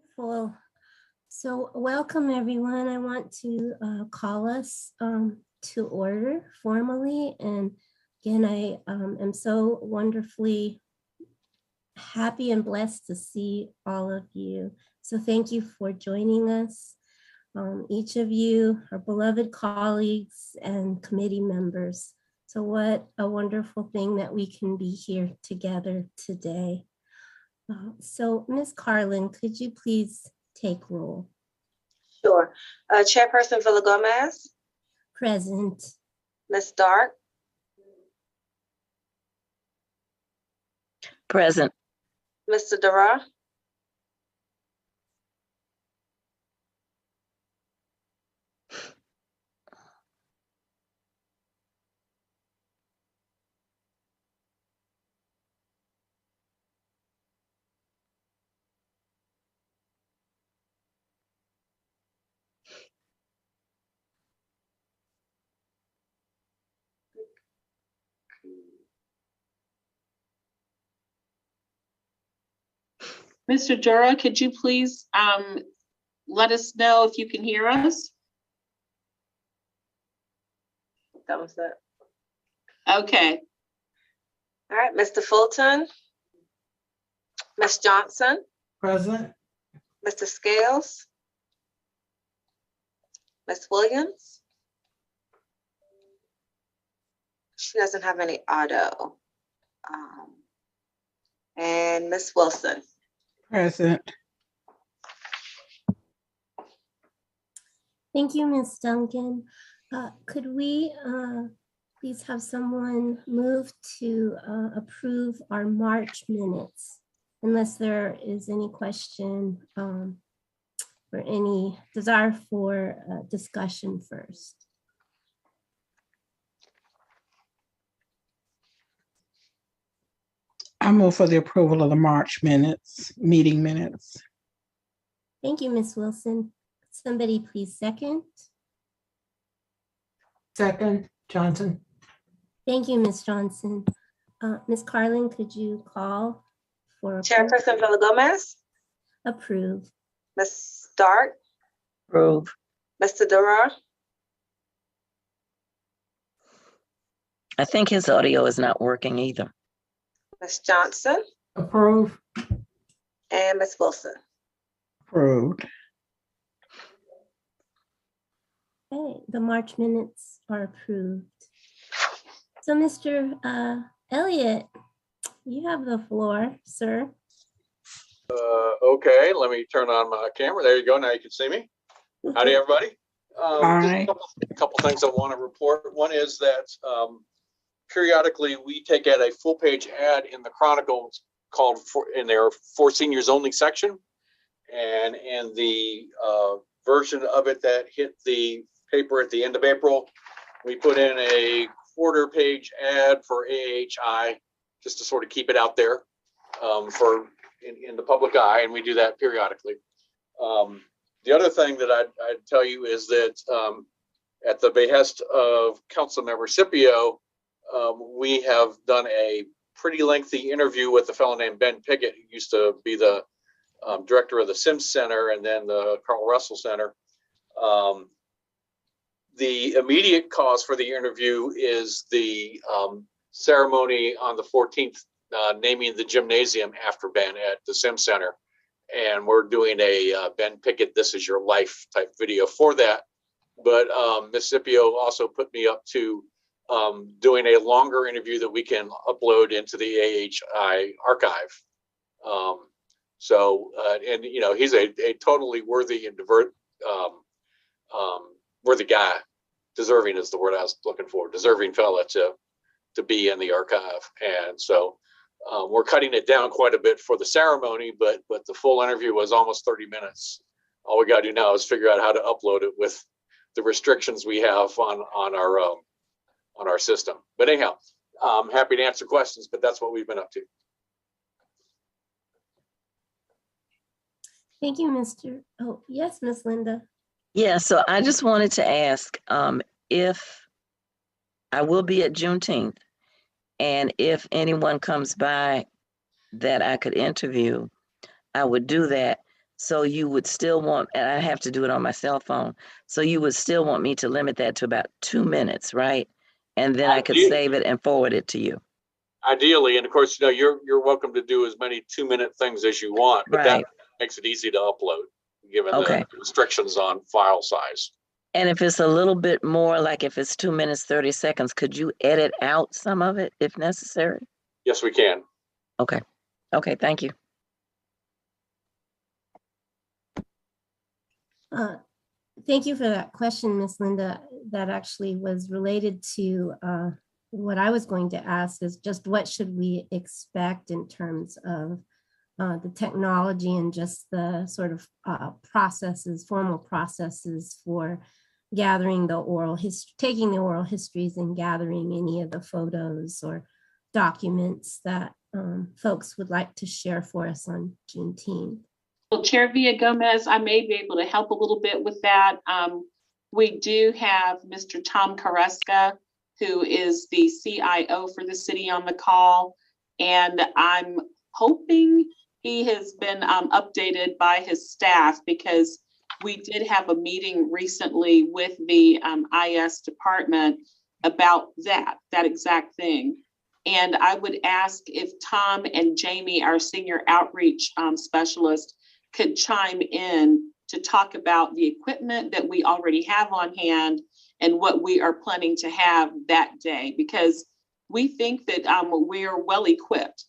Wonderful. So welcome everyone. I want to call us to order formally. And again, I am so wonderfully happy and blessed to see all of you. So thank you for joining us. Each of you are beloved colleagues and committee members. So what a wonderful thing that we can be here together today. So Ms. Carlin, could you please take roll? Sure. Chairperson Villa-Gomez. Present. Ms. Stark. Present. Mr. Dara. Mr. Dura, could you please let us know if you can hear us? That was it. Okay. All right, Mr. Fulton. Ms. Johnson. Present. Mr. Scales. Ms. Williams. She doesn't have any audio. And Ms. Wilson. Present. Thank you, Ms. Duncan. Could we please have someone move to approve our March minutes, unless there is any question or any desire for discussion first? I move for the approval of the March minutes, meeting minutes. Thank you, Ms. Wilson. Somebody please second. Second, Johnson. Thank you, Ms. Johnson. Ms. Carlin, could you call for Chairperson Villa-Gomez. approve? Ms. Stark. Approve. Mr. Dara. I think his audio is not working either. Ms. Johnson. Approve. And Ms. Wilson. Approved. Okay, the March minutes are approved. So Mr. Elliott, you have the floor, sir. Okay, let me turn on my camera. There you go. Now you can see me. Howdy, everybody. Hi. Just a couple things I want to report. One is that periodically we take out a full page ad in the Chronicle called in their For Seniors Only section. And in the version of it that hit the paper at the end of April, we put in a quarter page ad for AAHI just to sort of keep it out there in the public eye, and we do that periodically. The other thing that I'd tell you is that at the behest of Councilmember Scipio, we have done a pretty lengthy interview with a fellow named Ben Pickett, who used to be the director of the Sims Center and then the Carl Russell Center. The immediate cause for the interview is the ceremony on the 14th, naming the gymnasium after Ben at the Sims Center. And we're doing a Ben Pickett, This Is Your Life type video for that. But Ms. Scipio also put me up to doing a longer interview that we can upload into the AAHI archive. And you know, he's a totally worthy and worthy guy. Deserving is the word I was looking for. Deserving fella to be in the archive. And so we're cutting it down quite a bit for the ceremony, but the full interview was almost 30 minutes. All we got to do now is figure out how to upload it with the restrictions we have on our system. But anyhow, I'm happy to answer questions, but that's what we've been up to. Thank you, Mr. Oh, yes, Miss Linda. Yeah, so I just wanted to ask if I will be at Juneteenth, and if anyone comes by that I could interview, I would do that. So you would still want, and I have to do it on my cell phone. So you would still want me to limit that to about 2 minutes, right? And then I could save it and forward it to you. Ideally, and of course, you're welcome to do as many 2-minute things as you want, but that Right. makes it easy to upload, given Okay. the restrictions on file size. And if it's a little bit more, like if it's 2 minutes, 30 seconds, could you edit out some of it if necessary? Yes, we can. Okay. Okay, thank you. Thank you for that question, Miss Linda. That actually was related to what I was going to ask, is just what should we expect in terms of the technology and just the sort of formal processes for gathering the oral history, taking the oral histories and gathering any of the photos or documents that folks would like to share for us on Juneteenth. Well, Chair Villa-Gomez, I may be able to help a little bit with that. We do have Mr. Tom Kareska, who is the CIO for the city, on the call. And I'm hoping he has been updated by his staff, because we did have a meeting recently with the IS department about that exact thing. And I would ask if Tom and Jamie, our senior outreach specialist, could chime in to talk about the equipment that we already have on hand and what we are planning to have that day, because we think that we're well equipped.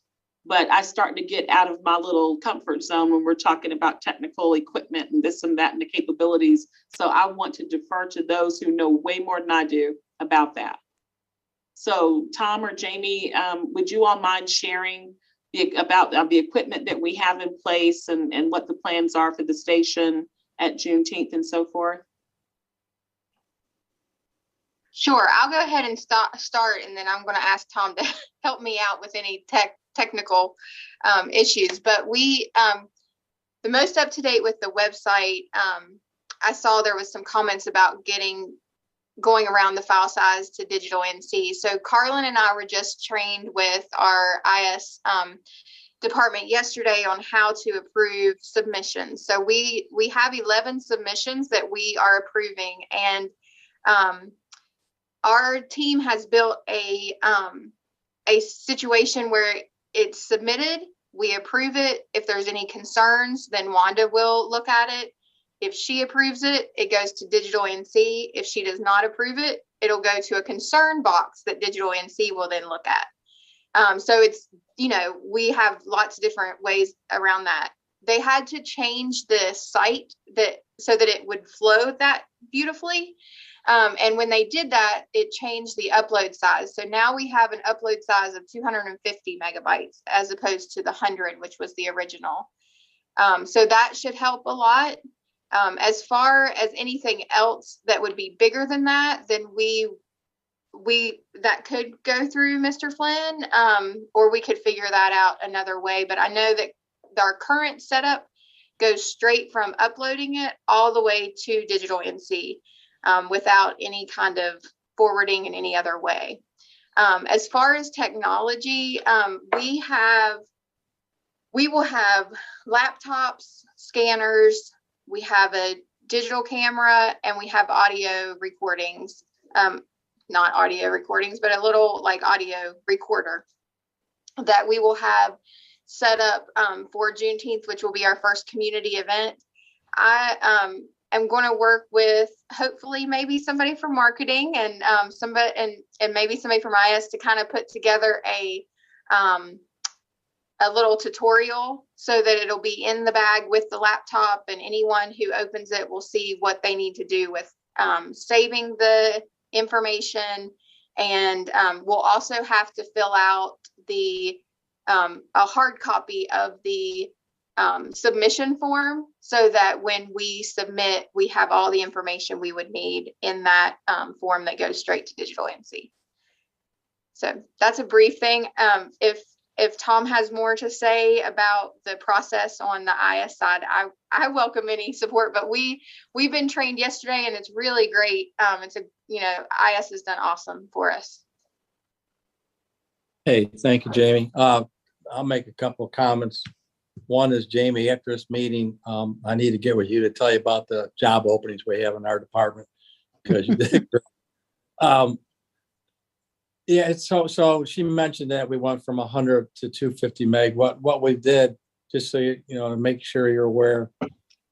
But I start to get out of my little comfort zone when we're talking about technical equipment and this and that and the capabilities. So I want to defer to those who know way more than I do about that. So Tom or Jamie, would you all mind sharing about the equipment that we have in place and what the plans are for the station at Juneteenth and so forth? Sure, I'll go ahead and start, and then I'm going to ask Tom to help me out with any technical issues. But we, the most up to date with the website, I saw there was some comments about going around the file size to digital NC. So Carlin and I were just trained with our IS department yesterday on how to approve submissions. So we have 11 submissions that we are approving, and our team has built a situation where it's submitted, we approve it. If there's any concerns, then Wanda will look at it. If she approves it, it goes to digital NC. If she does not approve it, it'll go to a concern box that digital NC will then look at. So it's, we have lots of different ways around that. They had to change the site so that it would flow that beautifully. And when they did that, it changed the upload size. So now we have an upload size of 250 megabytes as opposed to the 100, which was the original. So that should help a lot. As far as anything else that would be bigger than that, then that could go through Mr. Flynn, or we could figure that out another way. But I know that our current setup goes straight from uploading it all the way to digital NC. Without any kind of forwarding in any other way. As far as technology, we will have laptops, scanners, we have a digital camera, and we have audio recordings, not audio recordings, but a little like audio recorder that we will have set up for Juneteenth, which will be our first community event. I'm going to work with hopefully maybe somebody from marketing and maybe somebody from IS to kind of put together a little tutorial so that it'll be in the bag with the laptop, and anyone who opens it will see what they need to do with saving the information. And we'll also have to fill out a hard copy of the submission form so that when we submit, we have all the information we would need in that form that goes straight to digital NC. So that's a brief thing. If Tom has more to say about the process on the IS side, I welcome any support, but we've been trained yesterday and it's really great. IS has done awesome for us. Hey, thank you, Jamie. I'll make a couple of comments. One is, Jamie, after this meeting, I need to get with you to tell you about the job openings we have in our department, because you did. Yeah, so she mentioned that we went from 100 to 250 meg. What we did, just so you know, to make sure you're aware,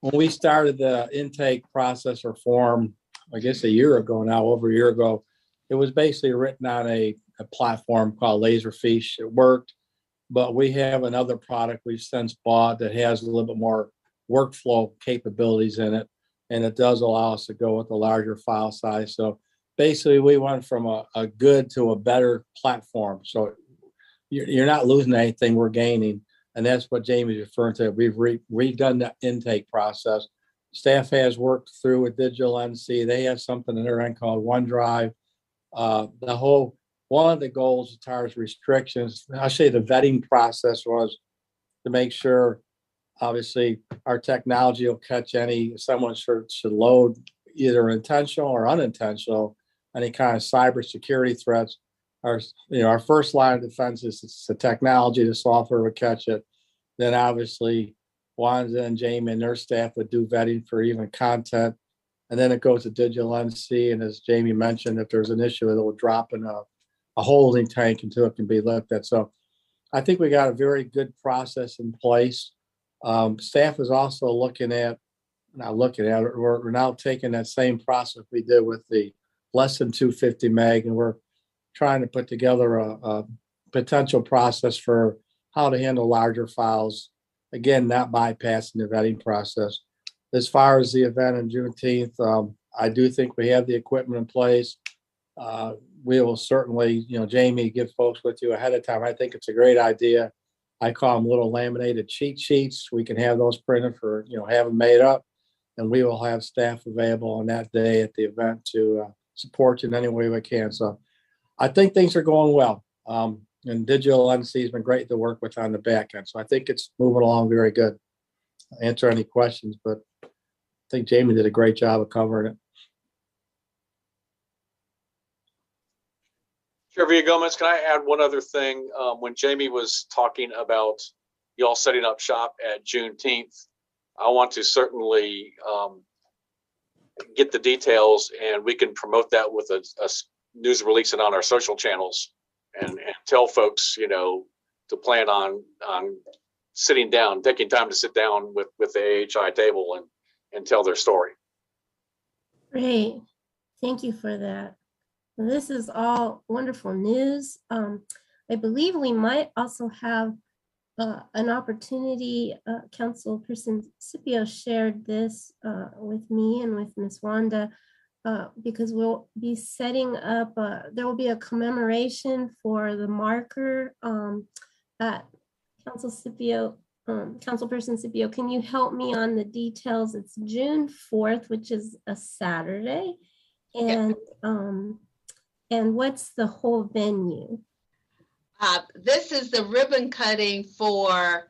when we started the intake process or form, I guess a year ago now, over a year ago, it was basically written on a platform called Laserfiche. It worked, but we have another product we've since bought that has a little bit more workflow capabilities in it, and it does allow us to go with a larger file size. So basically, we went from a good to a better platform. So you're not losing anything, we're gaining. And that's what Jamie's referring to. We've redone the intake process. Staff has worked through with Digital NC. They have something in their end called OneDrive. One of the goals as far as restrictions, I say the vetting process was to make sure, obviously, our technology will catch someone should load either intentional or unintentional, any kind of cybersecurity threats. Our first line of defense is the technology, the software would catch it. Then obviously Wanda and Jamie and their staff would do vetting for even content. And then it goes to Digital NC. And as Jamie mentioned, if there's an issue, it will drop in a holding tank until it can be looked at. So I think we got a very good process in place. Staff is also we're now taking that same process we did with the less than 250 meg, and we're trying to put together a potential process for how to handle larger files. Again, not bypassing the vetting process. As far as the event on Juneteenth, I do think we have the equipment in place. We will certainly, Jamie, give folks with you ahead of time. I think it's a great idea. I call them little laminated cheat sheets. We can have those printed for, have them made up, and we will have staff available on that day at the event to support you in any way we can. So I think things are going well. And Digital NC has been great to work with on the back end. So I think it's moving along very good. I'll answer any questions, but I think Jamie did a great job of covering it. Chair Villagomez, can I add one other thing? When Jamie was talking about y'all setting up shop at Juneteenth, I want to certainly get the details, and we can promote that with a news release and on our social channels, and tell folks, to plan on sitting down, taking time to sit down with the AAHI table and tell their story. Great. Thank you for that. This is all wonderful news. I believe we might also have an opportunity. Councilperson Scipio shared this with me and with Ms. Wanda, because we'll be setting up, there will be a commemoration for the marker at Councilperson Scipio, can you help me on the details? It's June 4th, which is a Saturday. And and what's the whole venue? This is the ribbon cutting for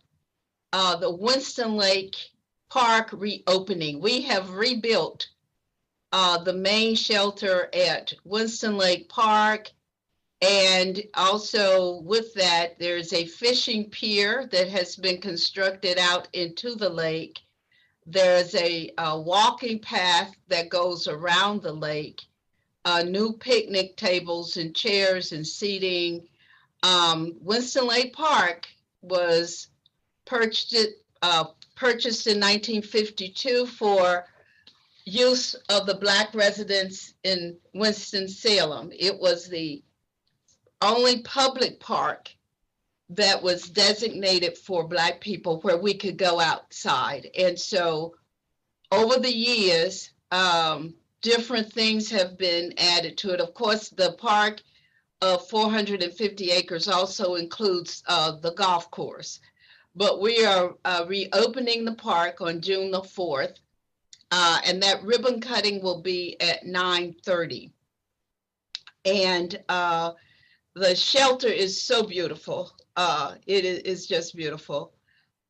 the Winston Lake Park reopening. We have rebuilt the main shelter at Winston Lake Park. And also with that, there's a fishing pier that has been constructed out into the lake. There's a walking path that goes around the lake. New picnic tables and chairs and seating. Winston Lake Park was purchased in 1952 for use of the Black residents in Winston-Salem. It was the only public park that was designated for Black people where we could go outside. And so over the years, different things have been added to it. Of course, the park of 450 acres also includes the golf course. But we are reopening the park on June the 4th, and that ribbon cutting will be at 9:30. And the shelter is so beautiful. It is just beautiful.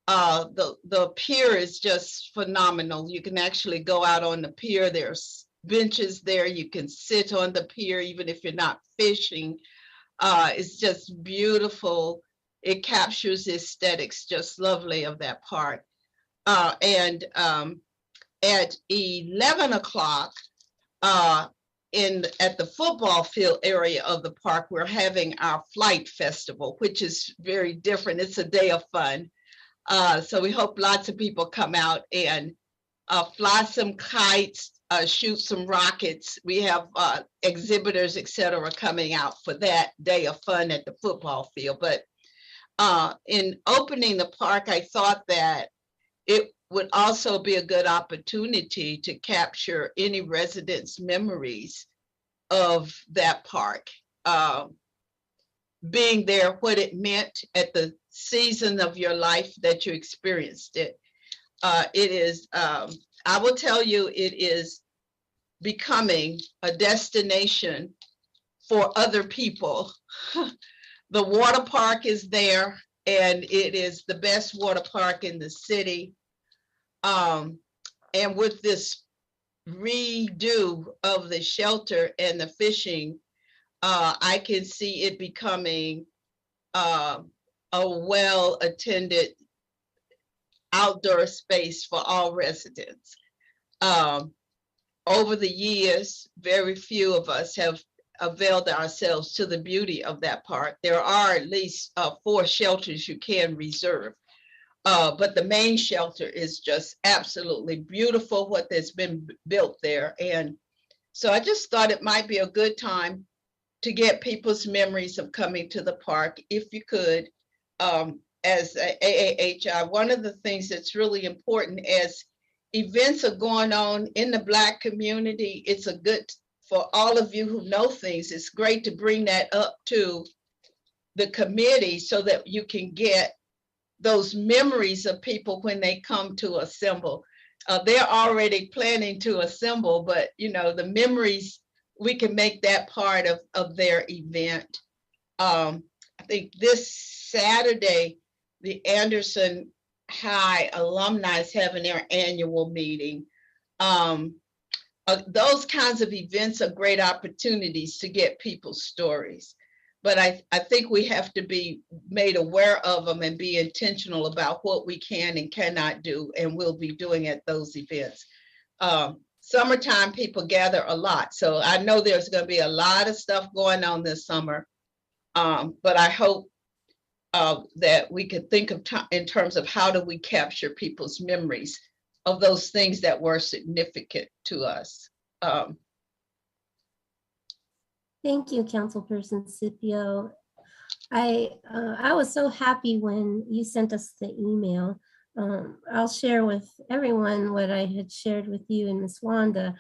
The pier is just phenomenal. You can actually go out on the pier. There's benches there. You can sit on the pier even if you're not fishing. It's just beautiful it captures the aesthetics just lovely of that park. And at 11 o'clock, at the football field area of the park, we're having our flight festival, which is very different. It's a day of fun. So we hope lots of people come out and fly some kites, shoot some rockets. We have exhibitors, etc., coming out for that day of fun at the football field. But in opening the park, I thought that it would also be a good opportunity to capture any residents' memories of that park. Being there, what it meant at the season of your life that you experienced it. It is, I will tell you, it is becoming a destination for other people. The water park is there, and it is the best water park in the city. And with this redo of the shelter and the fishing, I can see it becoming a well-attended outdoor space for all residents. Over the years, very few of us have availed ourselves to the beauty of that park. There are at least 4 shelters you can reserve. But the main shelter is just absolutely beautiful, what has been built there. And so I just thought it might be a good time to get people's memories of coming to the park, if you could, as a AAHI. One of the things that's really important as events are going on in the Black community, it's a good, for all of you who know things, it's great to bring that up to the committee so that you can get those memories of people when they come to assemble. They're already planning to assemble, but the memories, we can make that part of their event. I think this Saturday, the Anderson High alumni is having their annual meeting. Those kinds of events are great opportunities to get people's stories. But I think we have to be made aware of them and be intentional about what we can and cannot do and will be doing at those events. Summertime, people gather a lot. So I know there's going to be a lot of stuff going on this summer. But I hope that we could think of in terms of how do we capture people's memories of those things that were significant to us. Thank you, Councilperson Scipio. I was so happy when you sent us the email. I'll share with everyone what I had shared with you and Ms. Wanda.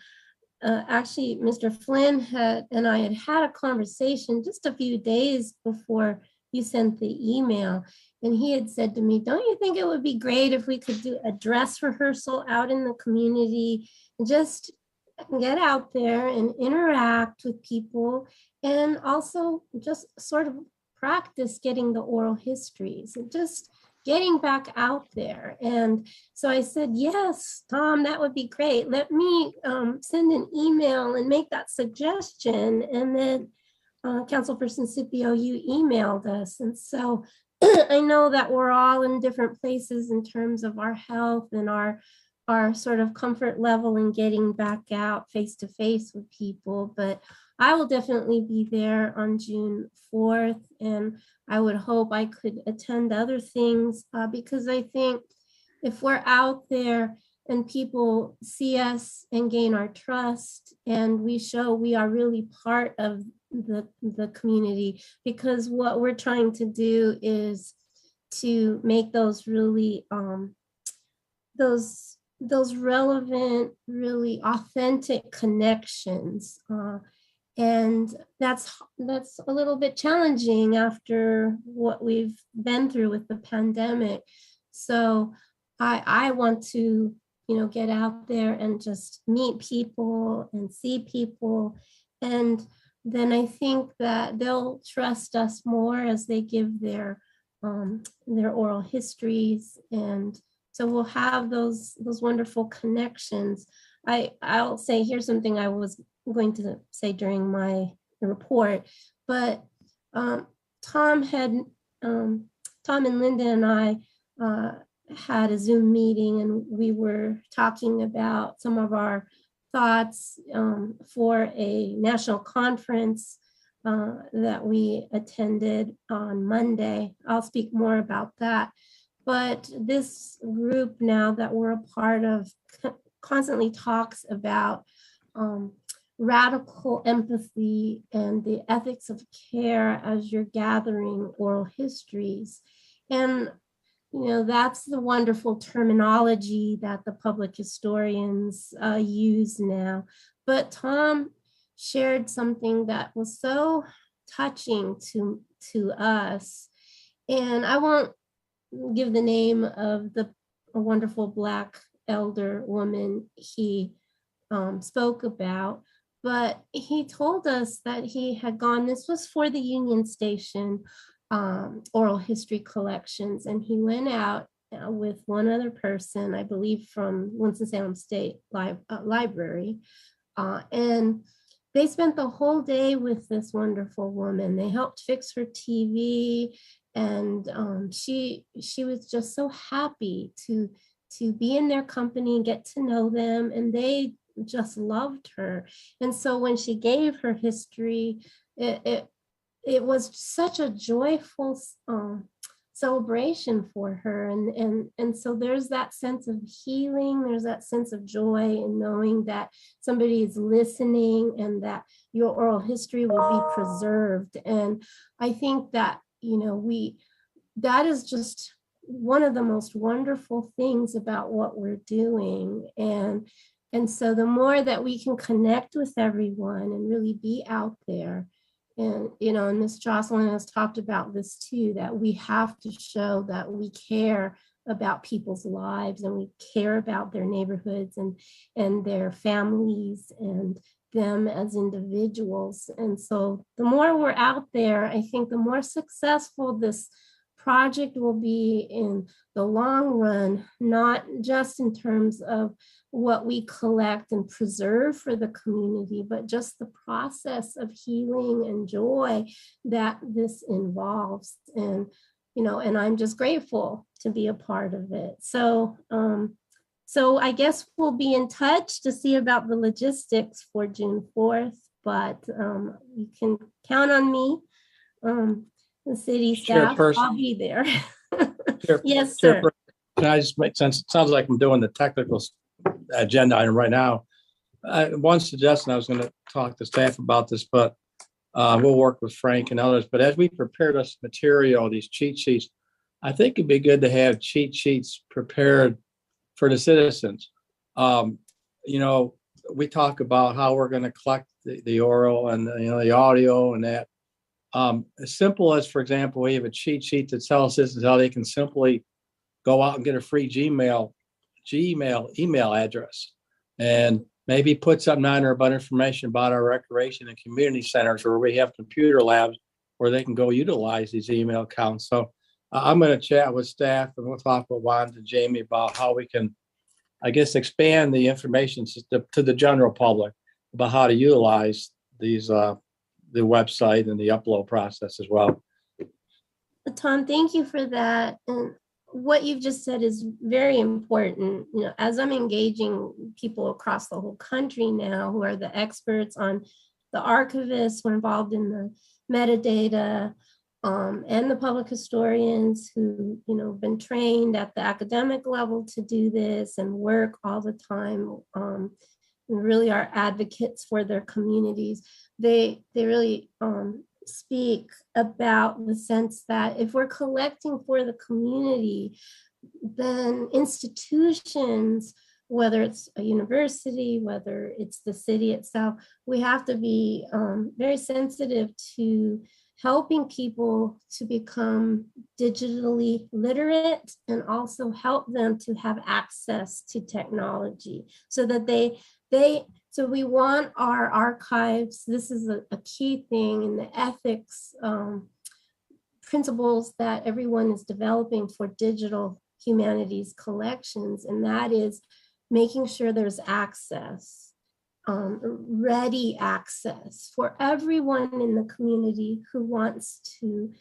Actually, Mr. Flynn and I had a conversation just a few days before you sent the email. And he had said to me, don't you think it would be great if we could do a dress rehearsal out in the community and just get out there and interact with people, and also just sort of practice getting the oral histories and just getting back out there. And so I said, yes, Tom, that would be great. Let me send an email and make that suggestion. And then Councilperson Scipio, you emailed us. And so I know that we're all in different places in terms of our health and our sort of comfort level in getting back out face to face with people, but I will definitely be there on June 4th, and I would hope I could attend other things because I think if we're out there and people see us and gain our trust and we show we are really part of the community, because what we're trying to do is to make those really those relevant, really authentic connections. And that's a little bit challenging after what we've been through with the pandemic. So I want to, get out there and just meet people and see people. And then I think that they'll trust us more as they give their oral histories, and so we'll have those wonderful connections. I'll say, here's something I was going to say during my report, but Tom had Tom and Linda and I had a Zoom meeting, and we were talking about some of our thoughts for a national conference that we attended on Monday. I'll speak more about that. But this group now that we're a part of constantly talks about radical empathy and the ethics of care as you're gathering oral histories. And, you know, that's the wonderful terminology that the public historians use now. But Tom shared something that was so touching to us. And I won't give the name of the wonderful Black elder woman he spoke about, but he told us that he had gone, this was for the Union Station oral history collections, and he went out with one other person, I believe from Winston-Salem State Library, and they spent the whole day with this wonderful woman. They helped fix her TV, and she was just so happy to be in their company and get to know them, and they just loved her. And so when she gave her history, it was such a joyful celebration for her. And so there's that sense of healing, there's that sense of joy in knowing that somebody is listening and that your oral history will be preserved. And I think that, you know, that is just one of the most wonderful things about what we're doing. And so the more that we can connect with everyone and really be out there, and, you know, and Ms. Jocelyn has talked about this too, that we have to show that we care about people's lives and we care about their neighborhoods and their families and them as individuals. And so the more we're out there, I think the more successful this project will be in the long run, not just in terms of what we collect and preserve for the community, but just the process of healing and joy that this involves. And, you know, and I'm just grateful to be a part of it. So, so I guess we'll be in touch to see about the logistics for June 4th, but you can count on me. The city staff, I'll be there. Yes, sir. Can I just make sense? It sounds like I'm doing the technical agenda item right now. One suggestion, I was going to talk to staff about this, but we'll work with Frank and others. But as we prepare this material, these cheat sheets, I think it'd be good to have cheat sheets prepared for the citizens. You know, we talk about how we're going to collect the oral and the audio and that. As simple as, for example, we have a cheat sheet that tells citizens how they can simply go out and get a free email address, and maybe put something on there about information about our recreation and community centers where we have computer labs where they can go utilize these email accounts. So I'm going to chat with staff and we'll talk with Wanda and Jamie about how we can, I guess, expand the information to the general public about how to utilize these the website and the upload process as well. Tom, thank you for that. And what you've just said is very important. You know, as I'm engaging people across the whole country now who are the experts on the archivists who are involved in the metadata, and the public historians who, you know, been trained at the academic level to do this and work all the time, and really are advocates for their communities. They really speak about the sense that if we're collecting for the community, then institutions, whether it's a university, whether it's the city itself, we have to be very sensitive to helping people to become digitally literate and also help them to have access to technology so that so we want our archives, this is a key thing in the ethics principles that everyone is developing for digital humanities collections, and that is making sure there's access, ready access for everyone in the community who wants to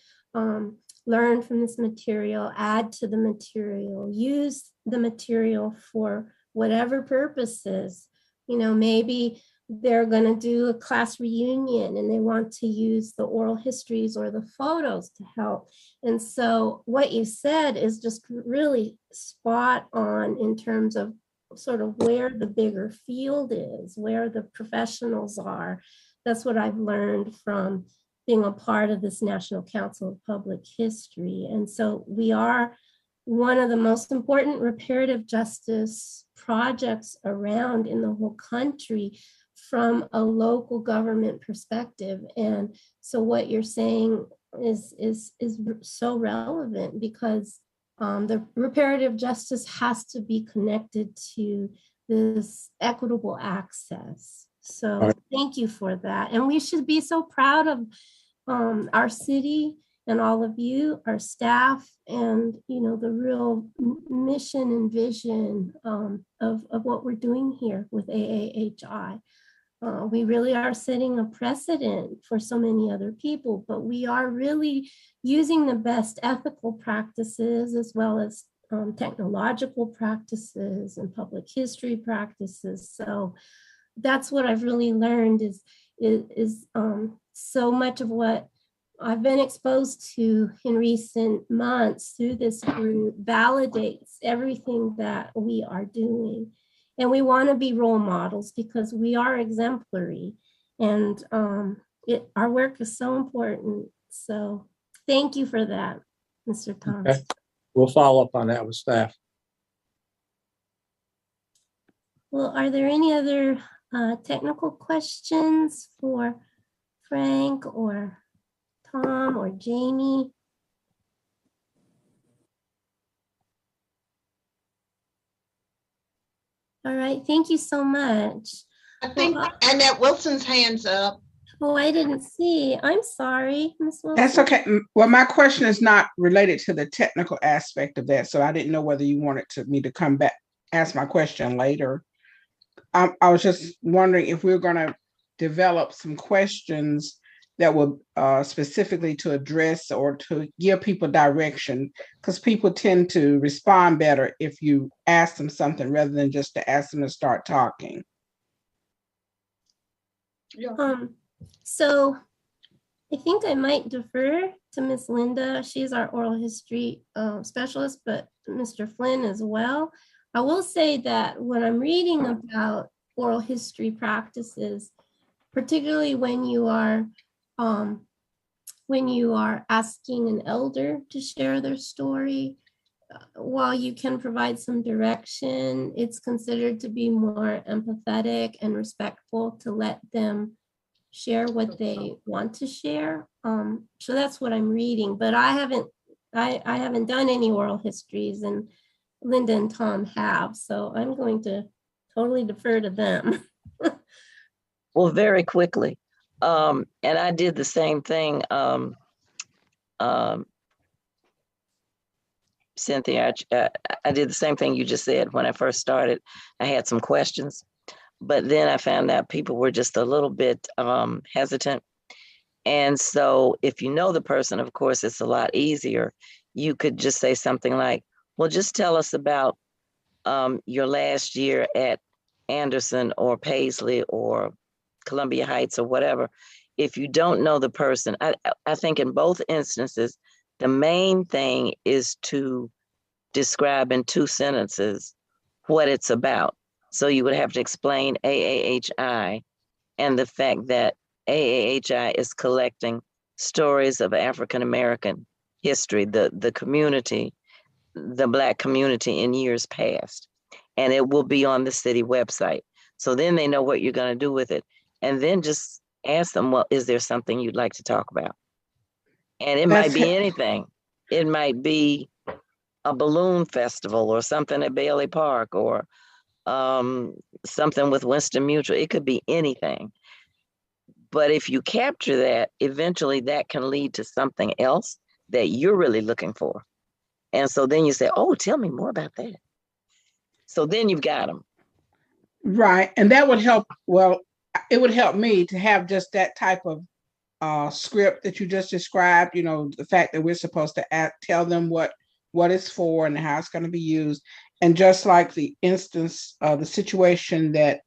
learn from this material, add to the material, use the material for whatever purposes. You know, maybe they're going to do a class reunion and they want to use the oral histories or the photos to help. And so what you said is just really spot on in terms of sort of where the bigger field is, where the professionals are. That's what I've learned from being a part of this National Council of Public History. And so we are one of the most important reparative justice projects around in the whole country from a local government perspective. And so what you're saying is so relevant, because the reparative justice has to be connected to this equitable access. So thank you for that. And we should be so proud of our city and all of you, our staff, and the real mission and vision of what we're doing here with AAHI. We really are setting a precedent for so many other people, but we are really using the best ethical practices as well as technological practices and public history practices. So that's what I've really learned is so much of what I've been exposed to in recent months through this group validates everything that we are doing. And we want to be role models because we are exemplary, and our work is so important. So thank you for that, Mr. Thomas. Okay. We'll follow up on that with staff. Well, are there any other technical questions for Frank or Tom or Jamie? All right, thank you so much. I think Annette Wilson's hand's up. Oh, I didn't see. I'm sorry, Ms. Wilson. That's okay. Well, my question is not related to the technical aspect of that, so I didn't know whether you wanted me to come back, ask my question later. I was just wondering if we're going to develop some questions that will specifically to address or to give people direction, because people tend to respond better if you ask them something rather than just to ask them to start talking. So I think I might defer to Miss Linda. She's our oral history specialist, but Mr. Flynn as well. I will say that when I'm reading about oral history practices, particularly when you are asking an elder to share their story, while you can provide some direction, it's considered to be more empathetic and respectful to let them share what they want to share. So that's what I'm reading, but I haven't done any oral histories, and Linda and Tom have, so I'm going to totally defer to them. Well, very quickly. And I did the same thing, Cynthia. I did the same thing you just said. When I first started, I had some questions, but then I found out people were just a little bit hesitant. And so if you know the person, of course, it's a lot easier. You could just say something like, well, just tell us about your last year at Anderson or Paisley or Columbia Heights or whatever. If you don't know the person, I think in both instances, the main thing is to describe in 2 sentences what it's about. So you would have to explain AAHI and the fact that AAHI is collecting stories of African-American history, the community, the Black community in years past. And it will be on the city website. So then they know what you're going to do with it. And then just ask them, well, is there something you'd like to talk about? And it might be anything. It might be a balloon festival or something at Bailey Park or something with Winston Mutual. It could be anything. But if you capture that, eventually that can lead to something else that you're really looking for. And so then you say, oh, tell me more about that. So then you've got them. Right. And that would help. Well, it would help me to have just that type of script that you just described, you know, the fact that we're supposed to tell them what it's for and how it's going to be used. And just like the instance, the situation that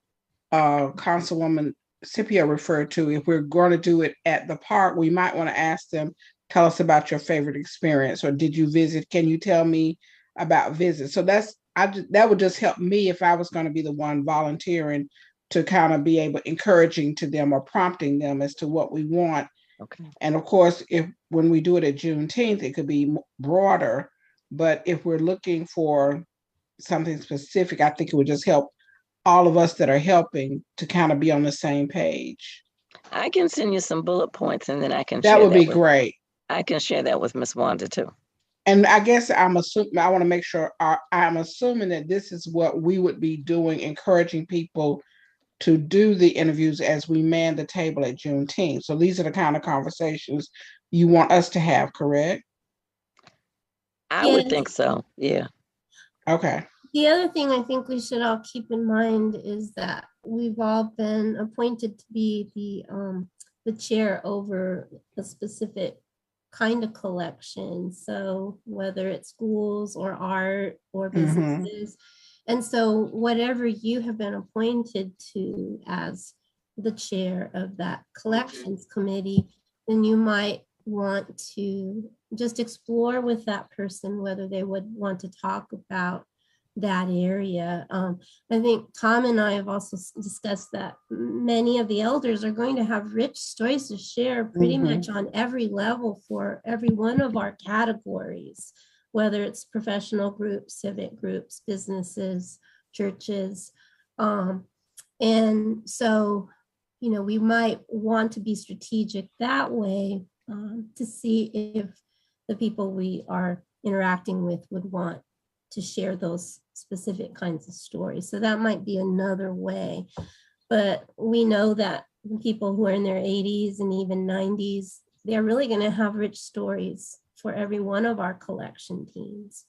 Councilwoman Scipio referred to, if we're going to do it at the park, we might want to ask them, tell us about your favorite experience, or did you visit? Can you tell me about visits? So that would just help me if I was going to be the one volunteering to kind of be encouraging to them or prompting them as to what we want. Okay. And of course, when we do it at Juneteenth, it could be broader, but if we're looking for something specific, I think it would just help all of us that are helping to kind of be on the same page. I can send you some bullet points and then I can That would be great. I can share that with Miss Wanda too. And I guess I want to make sure I'm assuming that this is what we would be doing, encouraging people to do the interviews as we man the table at Juneteenth. So these are the kind of conversations you want us to have, correct? I would think so. Yeah. Okay. The other thing I think we should all keep in mind is that we've all been appointed to be the chair over a specific kind of collection. So whether it's schools or art or businesses. And so whatever you have been appointed to as the chair of that collections committee, then you might want to just explore with that person whether they would want to talk about that area. I think Tom and I have also discussed that many of the elders are going to have rich stories to share pretty much on every level for every one of our categories, whether it's professional groups, civic groups, businesses, churches. And so, you know, we might want to be strategic that way to see if the people we are interacting with would want to share those specific kinds of stories. So that might be another way. But we know that people who are in their 80s and even 90s, they're really going to have rich stories for every one of our collection teams.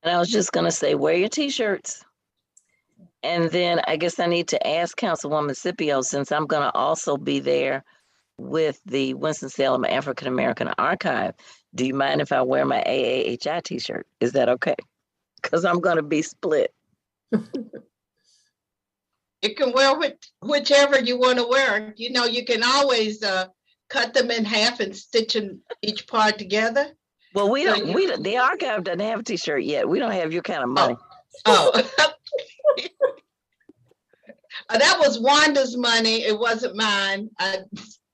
And I was just going to say, wear your t-shirts. And then I guess I need to ask Councilwoman Scipio, since I'm going to also be there with the Winston-Salem African American Archive, do you mind if I wear my AAHI t-shirt? Is that okay? Because I'm going to be split. You can wear whichever you want to wear. You know, you can always cut them in half and stitch them each part together. Well, the archive doesn't have a t-shirt yet. We don't have your kind of money. Oh. That was Wanda's money. It wasn't mine.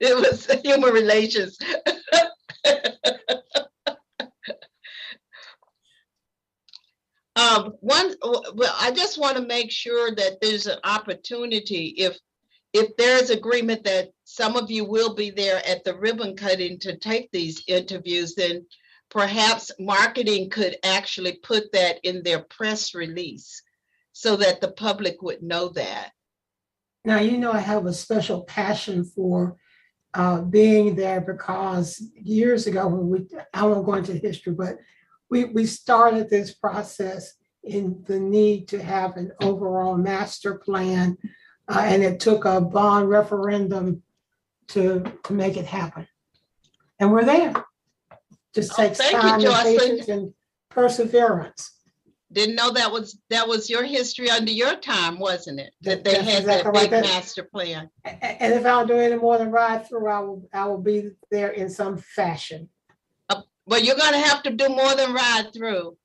It was human relations. Well, I just want to make sure that there's an opportunity. If there's agreement that some of you will be there at the ribbon cutting to take these interviews, then perhaps marketing could actually put that in their press release so that the public would know that. Now, you know, I have a special passion for being there because years ago, when I won't go into history, but we started this process in the need to have an overall master plan, and it took a bond referendum to make it happen. And we're there. Just takes time and patience and perseverance. Didn't know that was your history under your time, wasn't it? That they had that big master plan. And if I don't do any more than ride through, I will be there in some fashion. Well, you're going to have to do more than ride through.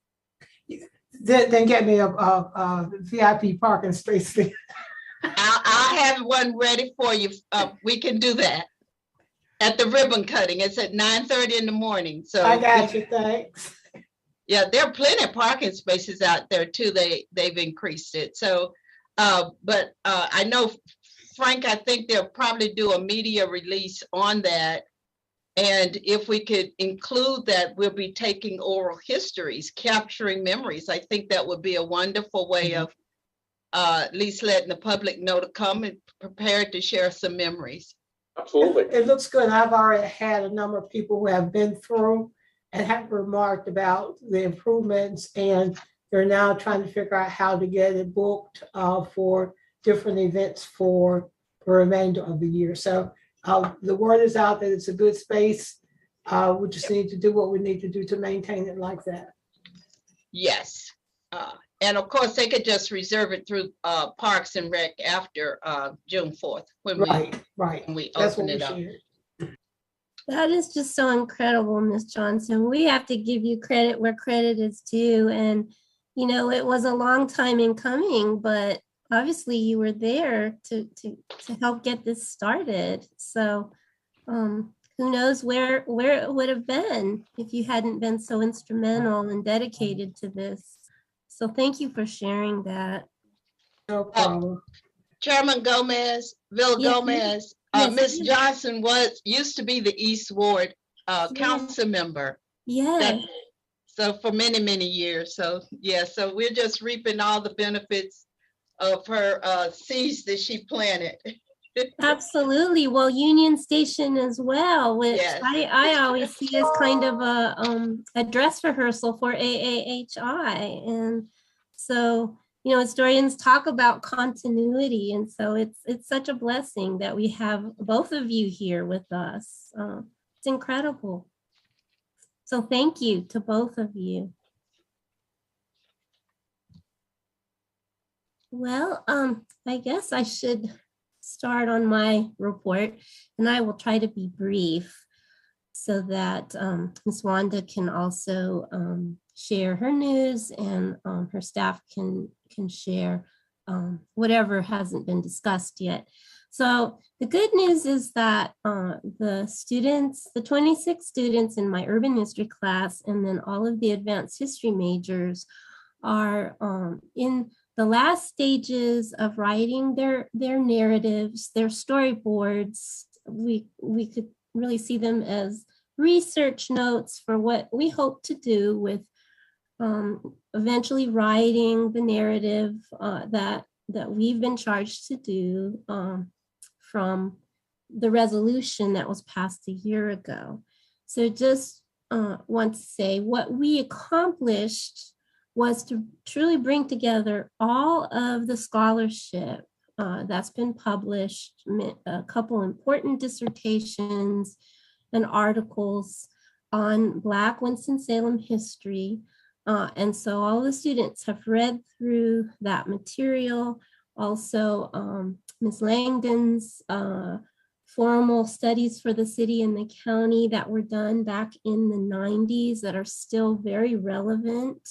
Then get me a VIP parking space. I'll have one ready for you. We can do that at the ribbon cutting. It's at 9:30 in the morning. So I got you. Thanks. Yeah, there are plenty of parking spaces out there too. They've increased it. So, but I know, Frank, I think they'll probably do a media release on that. And if we could include that, we'll be taking oral histories, capturing memories. I think that would be a wonderful way of at least letting the public know to come and prepared to share some memories. Absolutely. It looks good. I've already had a number of people who have been through and have remarked about the improvements, and they're now trying to figure out how to get it booked for different events for the remainder of the year. So The word is out that it's a good space. We just need to do what we need to do to maintain it like that. Yes. And of course, they could just reserve it through Parks and Rec after June 4th when Right. when we That's open what it we up. shared. That is just so incredible, Ms. Johnson. We have to give you credit where credit is due. And, you know, it was a long time in coming, but obviously you were there to help get this started. So who knows where it would have been if you hadn't been so instrumental and dedicated to this. So thank you for sharing that. No problem. Chairman Gomez, Bill Yes, Gomez, yes, Ms. yes. Johnson used to be the East Ward council member. Yes. So for many, many years. So yeah, so we're just reaping all the benefits of her seeds that she planted. Absolutely. Well, Union Station as well, which Yes. I always see as kind of a dress rehearsal for AAHI. And so, you know, historians talk about continuity. And so it's such a blessing that we have both of you here with us. It's incredible. So thank you to both of you. Well, I guess I should start on my report, and I will try to be brief so that Ms. Wanda can also share her news, and her staff can share whatever hasn't been discussed yet. So the good news is that the 26 students in my urban history class, and then all of the advanced history majors are in the last stages of writing their narratives, their storyboards. We could really see them as research notes for what we hope to do with eventually writing the narrative that we've been charged to do from the resolution that was passed a year ago. So just want to say what we accomplished was to truly bring together all of the scholarship that's been published, a couple important dissertations and articles on Black Winston-Salem history. And so all the students have read through that material. Also, Ms. Langdon's formal studies for the city and the county that were done back in the 90s that are still very relevant.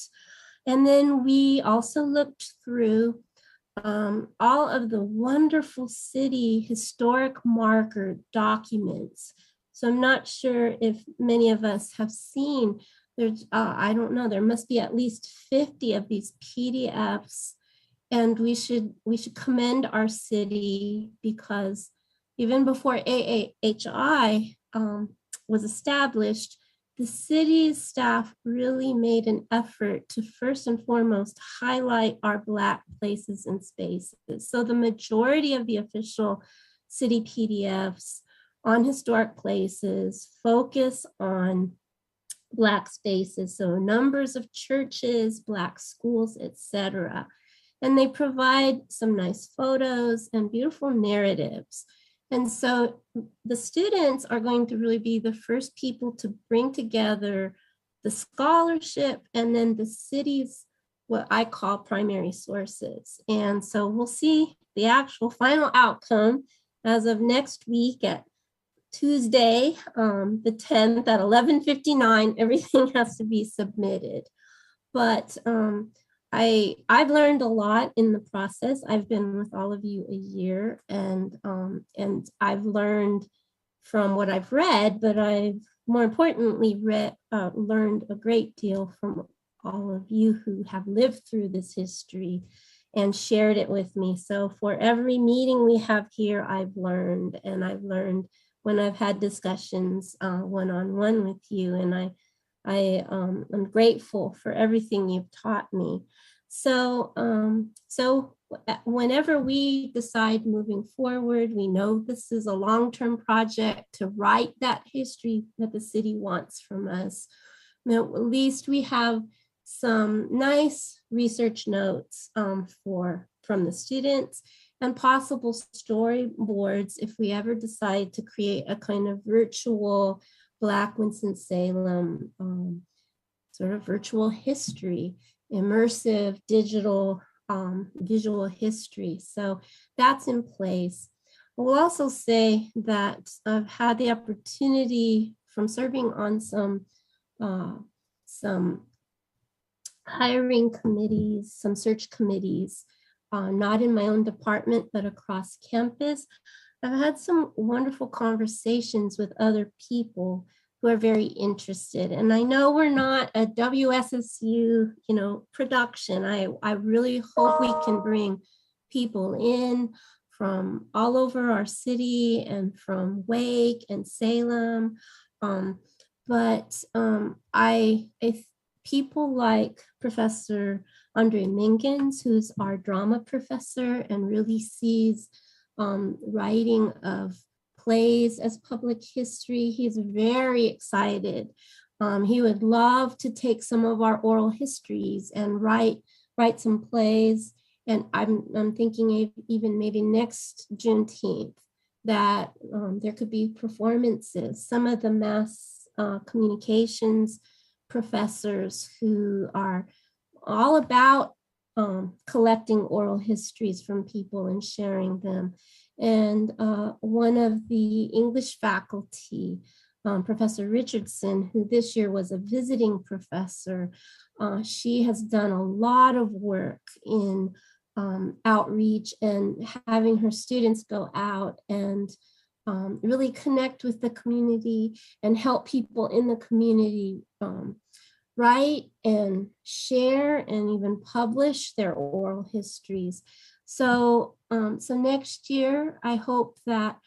And then we also looked through all of the wonderful city historic marker documents. So I'm not sure if many of us have seen, there's, I don't know, there must be at least 50 of these PDFs. And we should commend our city, because even before AAHI was established, the city's staff really made an effort to first and foremost highlight our Black places and spaces. So the majority of the official city PDFs on historic places focus on Black spaces, so numbers of churches, Black schools, etc. And they provide some nice photos and beautiful narratives. And so the students are going to really be the first people to bring together the scholarship and then the city's, what I call primary sources. And so we'll see the actual final outcome as of next week at Tuesday, the 10th at 11:59, everything has to be submitted. But I've learned a lot in the process. I've been with all of you a year, and I've learned from what I've read, but I've more importantly learned a great deal from all of you who have lived through this history and shared it with me. So for every meeting we have here, I've learned, and I've learned when I've had discussions one-on-one with you, and I'm grateful for everything you've taught me. So, whenever we decide moving forward, we know this is a long-term project to write that history that the city wants from us. Now, at least we have some nice research notes from the students. and possible storyboards if we ever decide to create a kind of virtual Black Winston-Salem sort of virtual history, immersive digital visual history. So that's in place. I will also say that I've had the opportunity from serving on some hiring committees, some search committees, not in my own department, but across campus. I've had some wonderful conversations with other people who are very interested. And I know we're not a WSSU, production. I really hope we can bring people in from all over our city and from Wake and Salem. People like Professor Andre Mingens, who's our drama professor and really sees writing of plays as public history. He's very excited. He would love to take some of our oral histories and write some plays. And I'm thinking even maybe next Juneteenth that there could be performances. Some of the mass communications professors who are all about collecting oral histories from people and sharing them. And one of the English faculty, Professor Richardson, who this year was a visiting professor, she has done a lot of work in outreach and having her students go out and really connect with the community and help people in the community write and share and even publish their oral histories. So next year, I hope that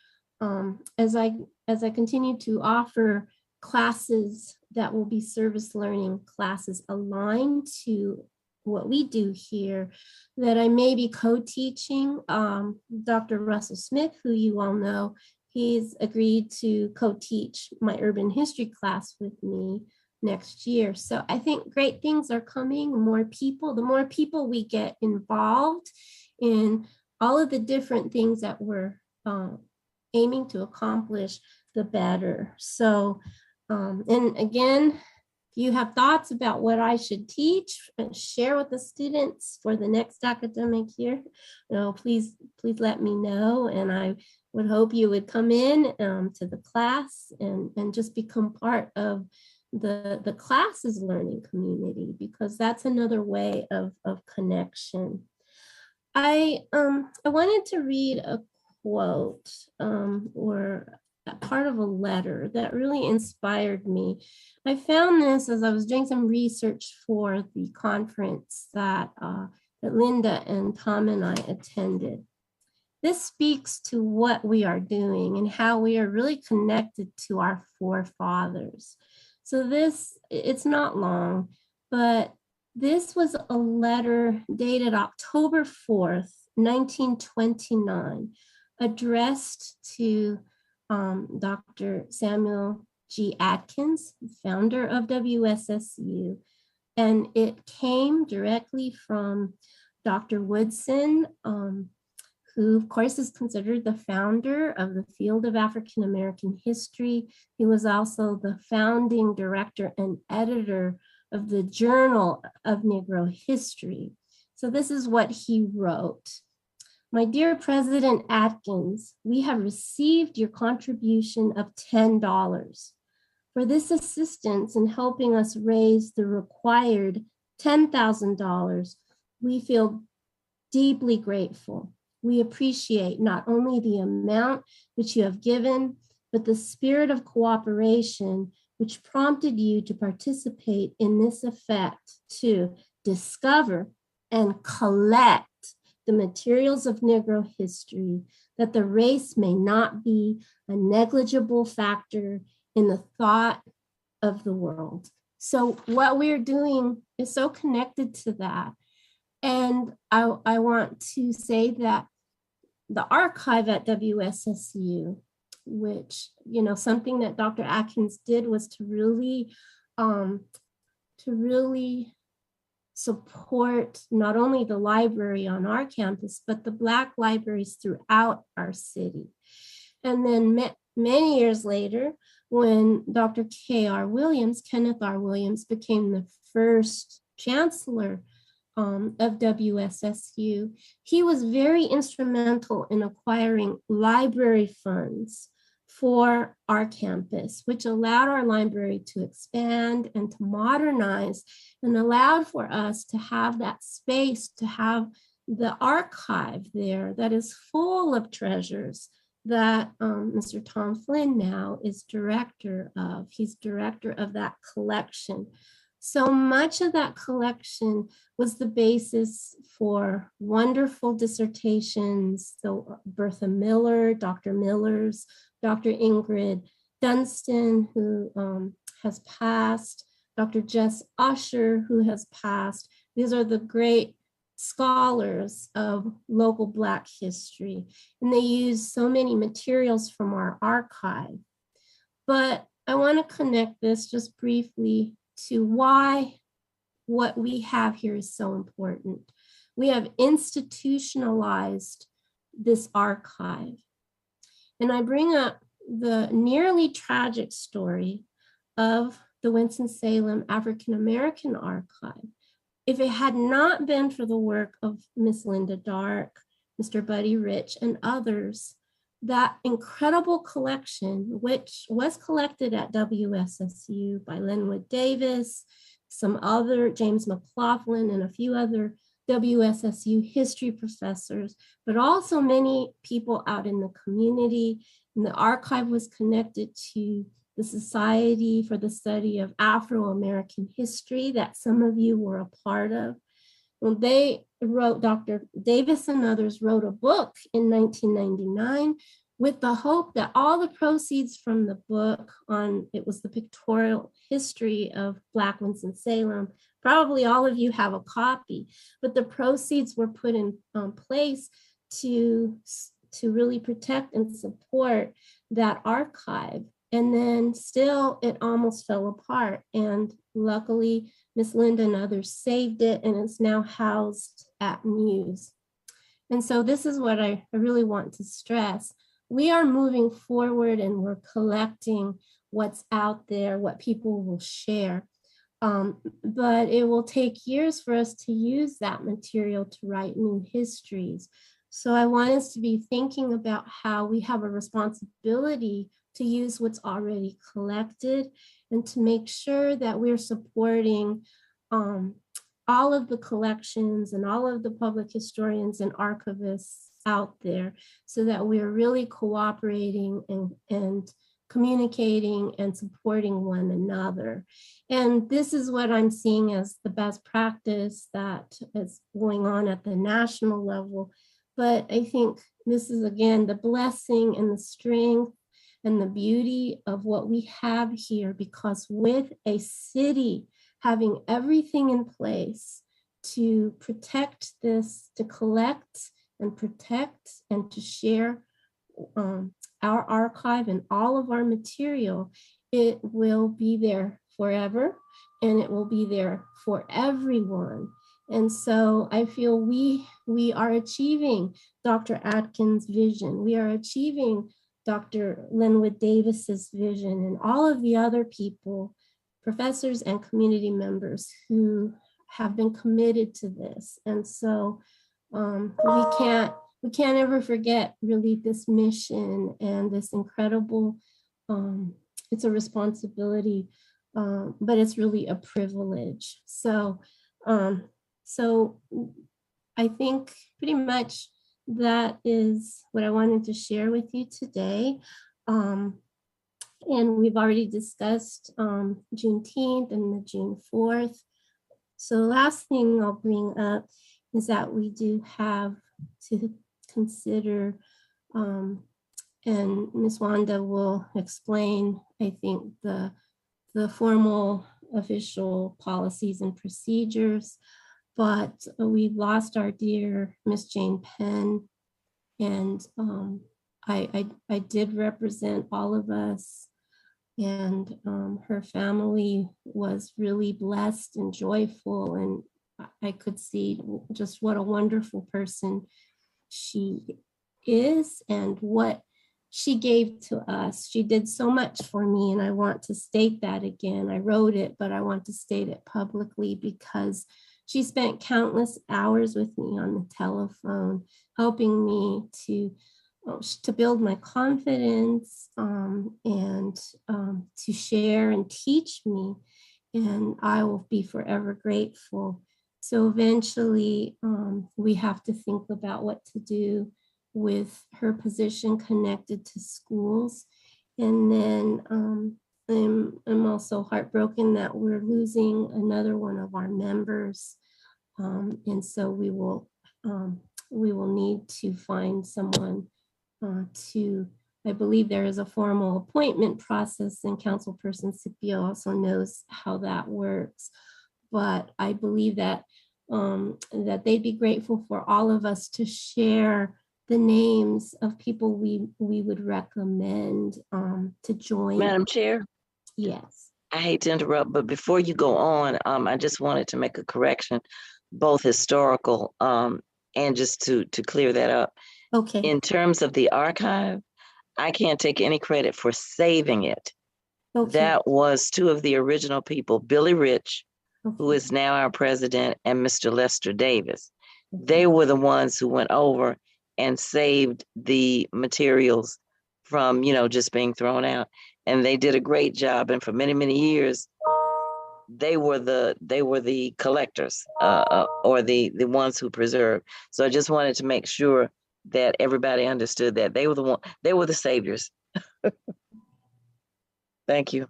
as I continue to offer classes that will be service learning classes aligned to what we do here, that I may be co-teaching Dr. Russell Smith, who you all know. He's agreed to co-teach my urban history class with me next year. So I think great things are coming, more people. The more people we get involved in all of the different things that we're aiming to accomplish, the better. So, and again, if you have thoughts about what I should teach and share with the students for the next academic year, please let me know. And I would hope you would come in to the class and just become part of the class's learning community, because that's another way of connection. I wanted to read a quote or a part of a letter that really inspired me. I found this as I was doing some research for the conference that Linda and Tom and I attended. This speaks to what we are doing and how we are really connected to our forefathers. So it's not long, but this was a letter dated October 4th, 1929, addressed to Dr. Samuel G. Atkins, founder of WSSU. And it came directly from Dr. Woodson, who of course is considered the founder of the field of African American history. He was also the founding director and editor of the Journal of Negro History. So this is what he wrote. My dear President Atkins, we have received your contribution of $10. For this assistance in helping us raise the required $10,000, we feel deeply grateful. We appreciate not only the amount which you have given, but the spirit of cooperation which prompted you to participate in this effect to discover and collect the materials of Negro history, that the race may not be a negligible factor in the thought of the world. So what we're doing is so connected to that. And I want to say that the archive at WSSU, which, something that Dr. Atkins did was to really support not only the library on our campus, but the Black libraries throughout our city. And then many years later, when Dr. Kenneth R. Williams became the first chancellor of WSSU, he was very instrumental in acquiring library funds for our campus, which allowed our library to expand and to modernize, and allowed for us to have that space, to have the archive there that is full of treasures that Mr. Tom Flynn now is director of. He's director of that collection. So much of that collection was the basis for wonderful dissertations. So Bertha Miller, Dr. Miller's, Dr. Ingrid Dunstan, who has passed, Dr. Jess Usher, who has passed. These are the great scholars of local Black history, and they use so many materials from our archive. But I want to connect this just briefly to why what we have here is so important. We have institutionalized this archive. And I bring up the nearly tragic story of the Winston-Salem African American Archive. If it had not been for the work of Miss Linda Dark, Mr. Buddy Rich, and others, that incredible collection, which was collected at WSSU by Linwood Davis, some other, James McLaughlin, and a few other WSSU history professors, but also many people out in the community. And the archive was connected to the Society for the Study of Afro-American History that some of you were a part of. Well, they wrote, Dr. Davis and others wrote a book in 1999 with the hope that all the proceeds from the book on, it was the pictorial history of Black Winston-Salem, probably all of you have a copy, but the proceeds were put in place to really protect and support that archive. And then still it almost fell apart. And luckily, Miss Linda and others saved it, and it's now housed at Muse. And so this is what I really want to stress. We are moving forward and we're collecting what's out there, what people will share. But it will take years for us to use that material to write new histories. So I want us to be thinking about how we have a responsibility to use what's already collected and to make sure that we're supporting all of the collections and all of the public historians and archivists out there, so that we're really cooperating and communicating and supporting one another. And this is what I'm seeing as the best practice that is going on at the national level. But I think this is, again, the blessing and the strength and the beauty of what we have here, because with a city having everything in place to protect this, to collect and protect and to share our archive and all of our material, it will be there forever and it will be there for everyone. And so I feel we are achieving Dr. Atkins' vision. We are achieving Dr. Linwood Davis's vision, and all of the other people, professors and community members who have been committed to this. And so we can't ever forget really this mission and this incredible, it's a responsibility, but it's really a privilege. So I think pretty much that is what I wanted to share with you today. And we've already discussed Juneteenth and the June 4th. So the last thing I'll bring up is that we do have to consider, and Ms. Wanda will explain, I think, the formal official policies and procedures. But we lost our dear Miss Jane Penn, and I did represent all of us, and her family was really blessed and joyful, and I could see just what a wonderful person she is and what she gave to us. She did so much for me, and I want to state that again. I wrote it, but I want to state it publicly because she spent countless hours with me on the telephone, helping me to build my confidence and to share and teach me. And I will be forever grateful. So eventually we have to think about what to do with her position connected to schools. And then I'm also heartbroken that we're losing another one of our members. And so we will need to find someone I believe there is a formal appointment process, and Councilperson Scipio also knows how that works. But I believe that that they'd be grateful for all of us to share the names of people we would recommend to join. Madam Chair, Yes. I hate to interrupt, but before you go on, I just wanted to make a correction, both historical and just to clear that up. Okay. In terms of the archive, I can't take any credit for saving it. Okay. That was two of the original people, Billy Rich, Okay. who is now our president, and Mr. Lester Davis. They were the ones who went over and saved the materials from, just being thrown out. And they did a great job. And for many, many years, they were the collectors or the ones who preserved. So I just wanted to make sure that everybody understood that they were the saviors. Thank you.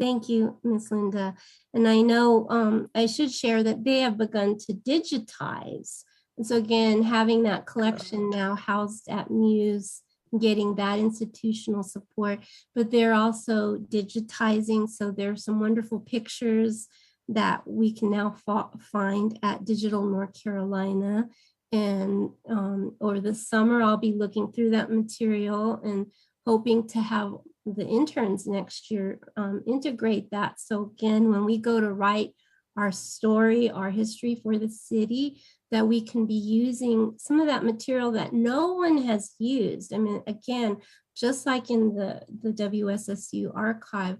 Thank you, Ms. Linda. And I know I should share that they have begun to digitize. And so again, having that collection now housed at Muse, getting that institutional support, but they're also digitizing. So there's some wonderful pictures that we can now find at Digital North Carolina. And over the summer, I'll be looking through that material and hoping to have the interns next year integrate that. So again, when we go to write our story, our history for the city, that we can be using some of that material that no one has used. I mean, again, just like in the WSSU archive,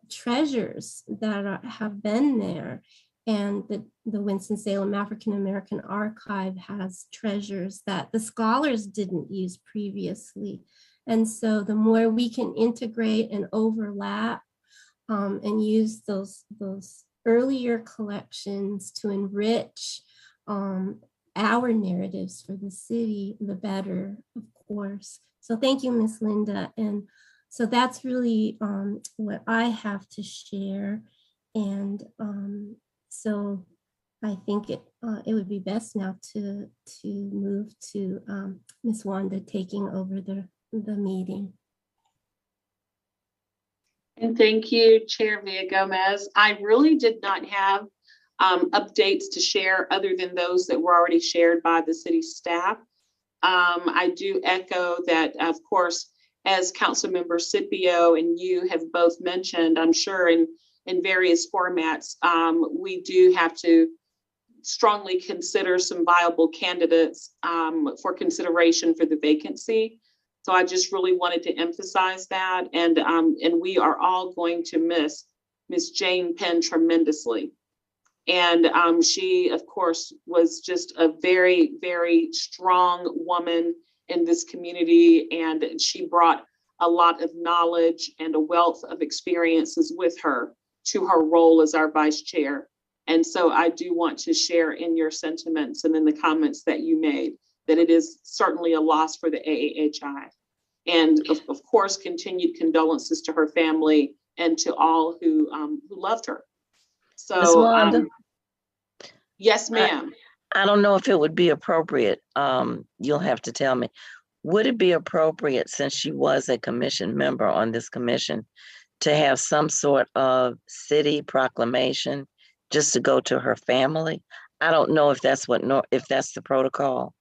treasures that have been there. And the Winston-Salem African American Archive has treasures that the scholars didn't use previously. And so the more we can integrate and overlap and use those earlier collections to enrich our narratives for the city, the better, of course. So thank you, Ms. Linda. And so that's really what I have to share. And so I think it would be best now to move to Ms. Wanda taking over the meeting. And thank you, Chair Villa-Gomez. I really did not have updates to share other than those that were already shared by the city staff. I do echo that, of course, as Councilmember Scipio and you have both mentioned, I'm sure in various formats, we do have to strongly consider some viable candidates for consideration for the vacancy. So I just really wanted to emphasize that. And we are all going to miss Ms. Jane Penn tremendously. And she, of course, was just a very, very strong woman in this community. And she brought a lot of knowledge and a wealth of experiences with her to her role as our vice chair. And so I do want to share in your sentiments and in the comments that you made that it is certainly a loss for the AAHI. And of course, continued condolences to her family and to all who loved her. So, Ms. Wanda? Yes, ma'am. I don't know if it would be appropriate. You'll have to tell me. Would it be appropriate, since she was a commission member on this commission, to have some sort of city proclamation just to go to her family? I don't know if that's if that's the protocol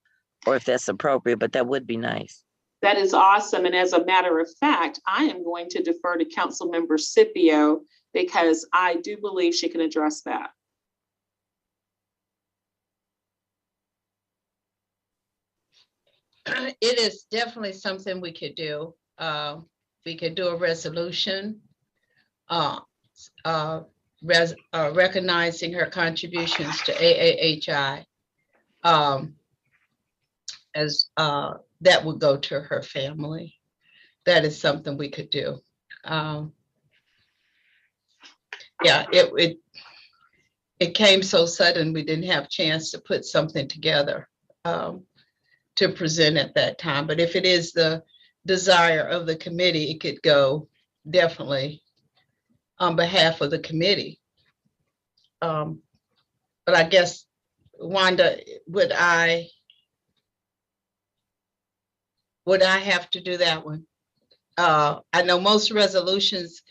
or if that's appropriate, but that would be nice. That is awesome. And as a matter of fact, I am going to defer to Councilmember Scipio because I do believe she can address that. it is definitely something we could do. We could do a resolution recognizing her contributions to AAHI, as that would go to her family. That is something we could do. Yeah, it came so sudden, we didn't have a chance to put something together to present at that time. But if it is the desire of the committee, it could go definitely on behalf of the committee. But I guess, Wanda, would I have to do that one? I know most resolutions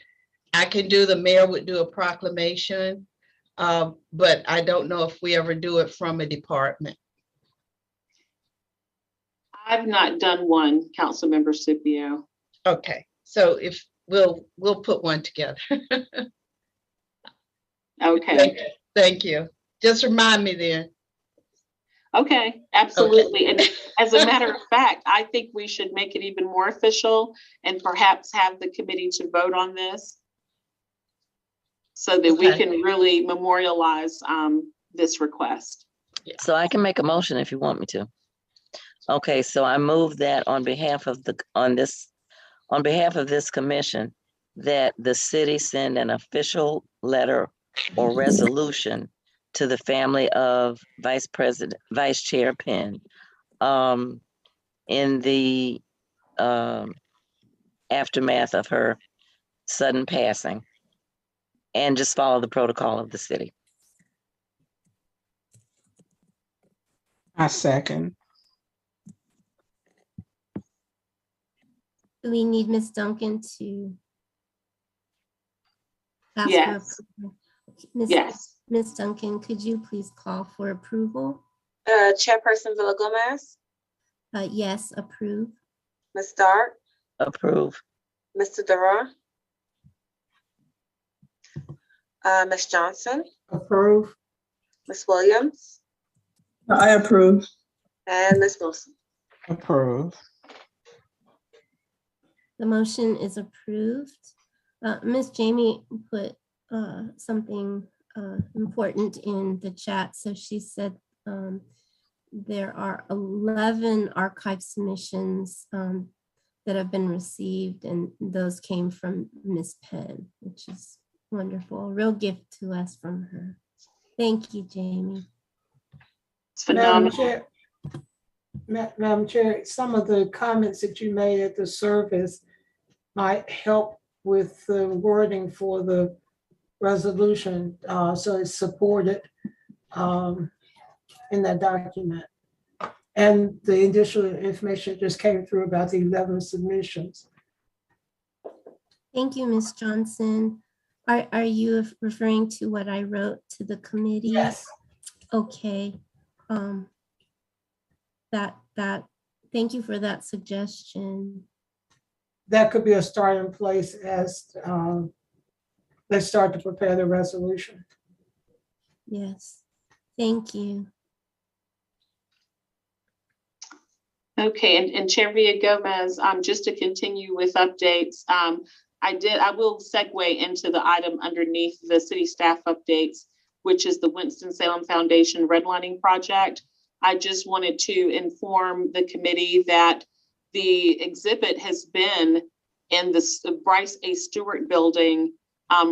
I can do, the mayor would do a proclamation, but I don't know if we ever do it from a department. I've not done one, Councilmember Scipio. Okay, so if we'll put one together. Okay. Thank you. Just remind me then. Okay, absolutely. Okay. And as a matter of fact, I think we should make it even more official and perhaps have the committee to vote on this so that we can really memorialize this request. So I can make a motion if you want me to. Okay, so I move that on behalf of this commission, that the city send an official letter or resolution to the family of Vice Chair Penn in the aftermath of her sudden passing, and just follow the protocol of the city. I second. Do we need Ms. Duncan to ask yes. for approval? Yes. Ms. Duncan, could you please call for approval? Chairperson Villa-Gomez. Yes, approve. Ms. Stark. Approve. Mr. Durar. Ms. Johnson. Approve. Ms. Williams. I approve. And Ms. Wilson. Approve. The motion is approved. Ms. Jamie put something important in the chat. So she said there are 11 archive submissions that have been received, and those came from Ms. Penn, which is wonderful. A real gift to us from her. Thank you, Jamie. It's phenomenal. Madam Chair, some of the comments that you made at the service might help with the wording for the resolution, so it's supported in that document. And the additional information just came through about the 11 submissions. Thank you, Ms. Johnson. Are you referring to what I wrote to the committee? Yes. Okay. Thank you for that suggestion. That could be a starting place as they start to prepare the resolution. Yes, thank you. Okay, and Chair Villa-Gomez, just to continue with updates, I will segue into the item underneath the city staff updates, which is the Winston-Salem Foundation redlining project. I just wanted to inform the committee that the exhibit has been in the Bryce A. Stewart building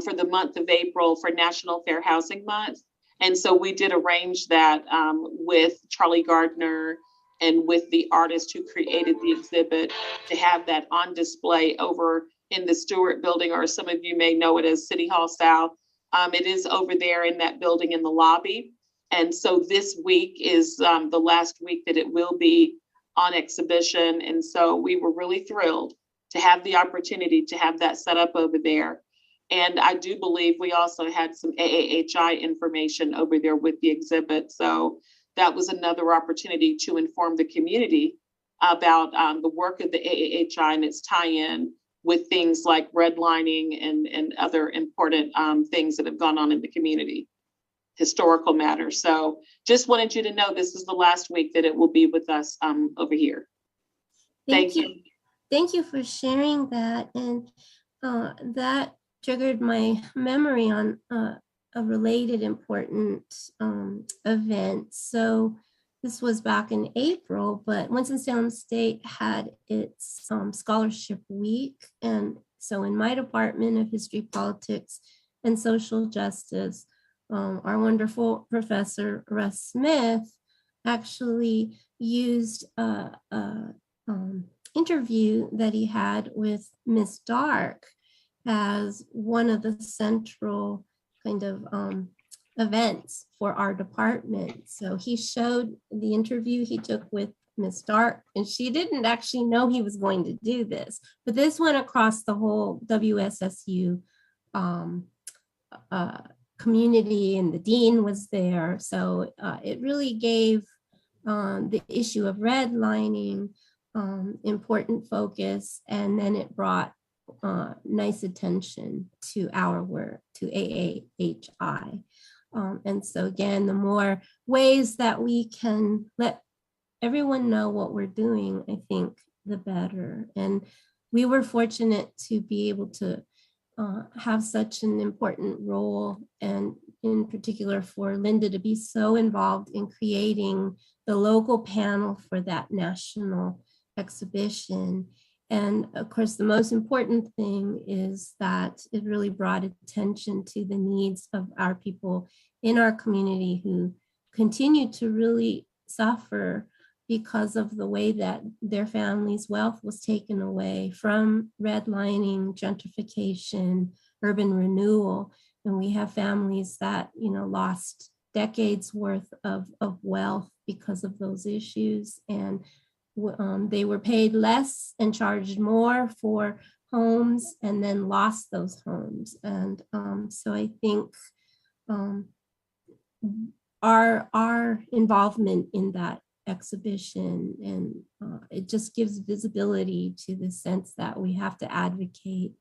for the month of April for National Fair Housing Month. And so we did arrange that with Charlie Gardner and with the artist who created the exhibit to have that on display over in the Stewart building, or some of you may know it as City Hall South. It is over there in that building in the lobby. And so this week is the last week that it will be on exhibition. And so we were really thrilled to have the opportunity to have that set up over there. And I do believe we also had some AAHI information over there with the exhibit. So that was another opportunity to inform the community about the work of the AAHI and its tie-in with things like redlining and other important things that have gone on in the community, historical matters. So just wanted you to know this is the last week that it will be with us over here. Thank you. Thank you for sharing that. And that triggered my memory on a related important event. So this was back in April, but Winston-Salem State had its scholarship week. And so in my department of history, politics, and social justice, our wonderful professor, Russ Smith, actually used a interview that he had with Miss Dark as one of the central kind of events for our department. So he showed the interview he took with Miss Dark, and she didn't actually know he was going to do this, but this went across the whole WSSU community, and the dean was there. So it really gave the issue of redlining important focus, and then it brought nice attention to our work, to AAHI. And so again, the more ways that we can let everyone know what we're doing, I think the better. And we were fortunate to be able to have such an important role, and in particular for Linda to be so involved in creating the local panel for that national exhibition. And of course, the most important thing is that it really brought attention to the needs of our people in our community who continue to really suffer because of the way that their family's wealth was taken away from redlining, gentrification, urban renewal. And we have families that, lost decades worth of wealth because of those issues. And they were paid less and charged more for homes, and then lost those homes. And so I think our involvement in that exhibition, and it just gives visibility to the sense that we have to advocate,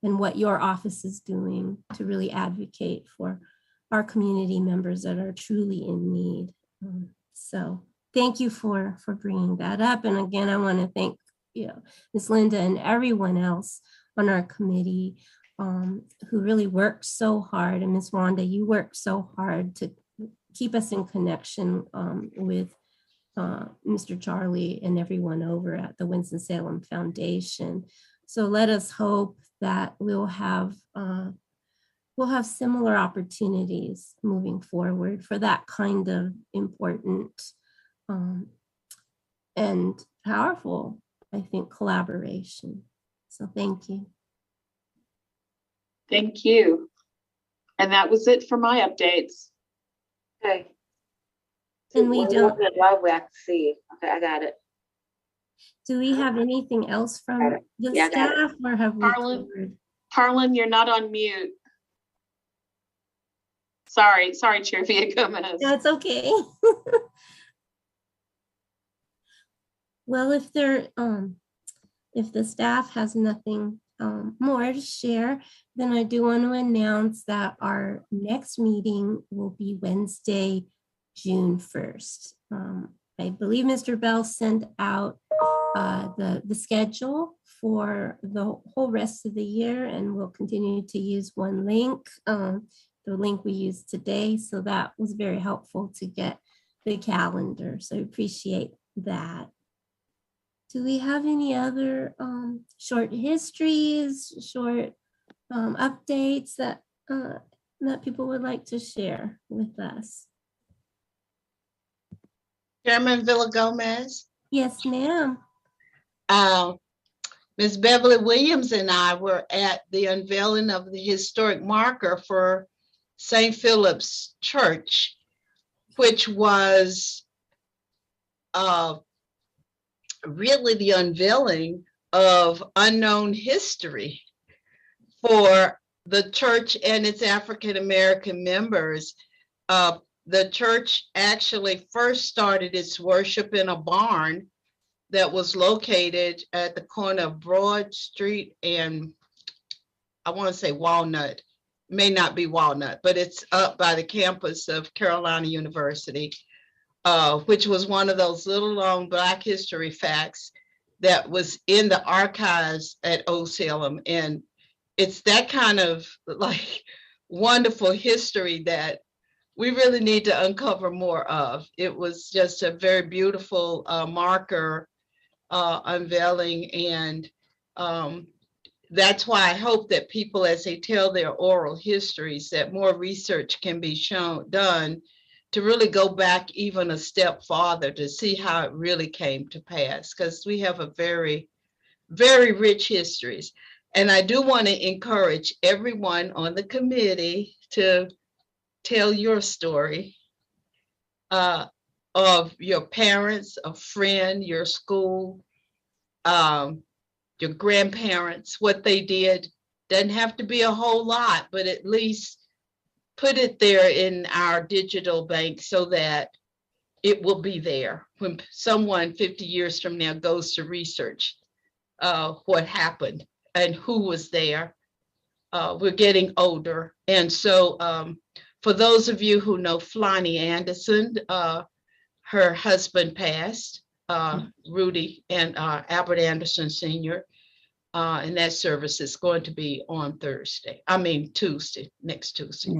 and what your office is doing to really advocate for our community members that are truly in need. So thank you for bringing that up. And again, I want to thank Ms. Linda and everyone else on our committee who really worked so hard. And Ms. Wanda, you worked so hard to keep us in connection with Mr. Charlie and everyone over at the Winston-Salem Foundation. So let us hope that we'll have similar opportunities moving forward for that kind of important and powerful, I think, collaboration. So thank you. Thank you. And that was it for my updates. Okay. And we don't. Lovely, I can see. Okay, I got it. Do we have anything else from the staff, or have we covered? Harlan, you're not on mute. Sorry, Chair Villagomez. That's okay. Well, if the staff has nothing more to share, then I do want to announce that our next meeting will be Wednesday, June 1st. I believe Mr. Bell sent out the schedule for the whole rest of the year, and we'll continue to use one link, the link we used today. So that was very helpful to get the calendar. So I appreciate that. Do we have any other short histories, short updates that people would like to share with us? Chairman Villagomez. Yes, ma'am. Ms. Beverly Williams and I were at the unveiling of the historic marker for St. Philip's Church, which was really the unveiling of unknown history for the church and its African-American members. The church actually first started its worship in a barn that was located at the corner of Broad Street and I want to say Walnut, may not be Walnut, but it's up by the campus of Carolina University, which was one of those little known Black history facts that was in the archives at Old Salem. And it's that kind of like wonderful history that we really need to uncover more of. It was just a very beautiful marker unveiling. And that's why I hope that people, as they tell their oral histories, that more research can be done to really go back even a step farther to see how it really came to pass, because we have a very, very rich histories. And I do want to encourage everyone on the committee to tell your story of your parents, a friend, your school, your grandparents, what they did. Doesn't have to be a whole lot, but at least put it there in our digital bank so that it will be there when someone 50 years from now goes to research what happened and who was there. We're getting older. And so for those of you who know Flonnie Anderson, her husband passed, Rudy and Albert Anderson Sr., and that service is going to be on Tuesday, next Tuesday.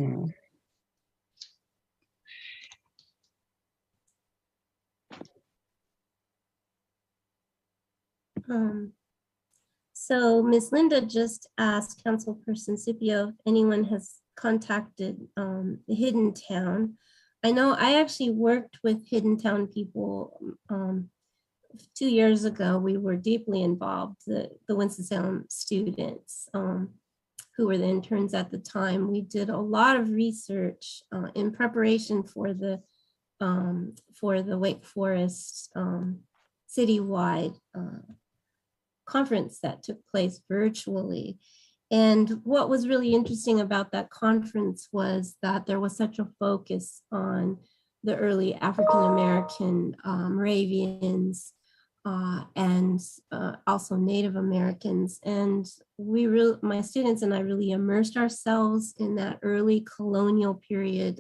So Ms. Linda just asked Councilperson Scipio if anyone has contacted the Hidden Town. I know I actually worked with Hidden Town people 2 years ago. We were deeply involved, the Winston-Salem students who were the interns at the time. We did a lot of research in preparation for the Wake Forest citywide conference that took place virtually. And what was really interesting about that conference was that there was such a focus on the early African-American Moravians and also Native Americans. And my students and I really immersed ourselves in that early colonial period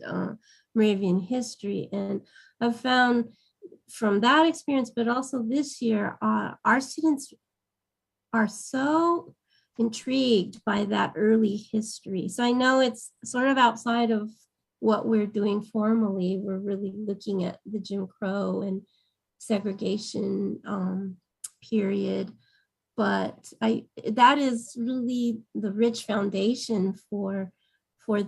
Moravian history. And I've found from that experience, but also this year, our students are so intrigued by that early history. So I know it's sort of outside of what we're doing formally. We're really looking at the Jim Crow and segregation period, but that is really the rich foundation for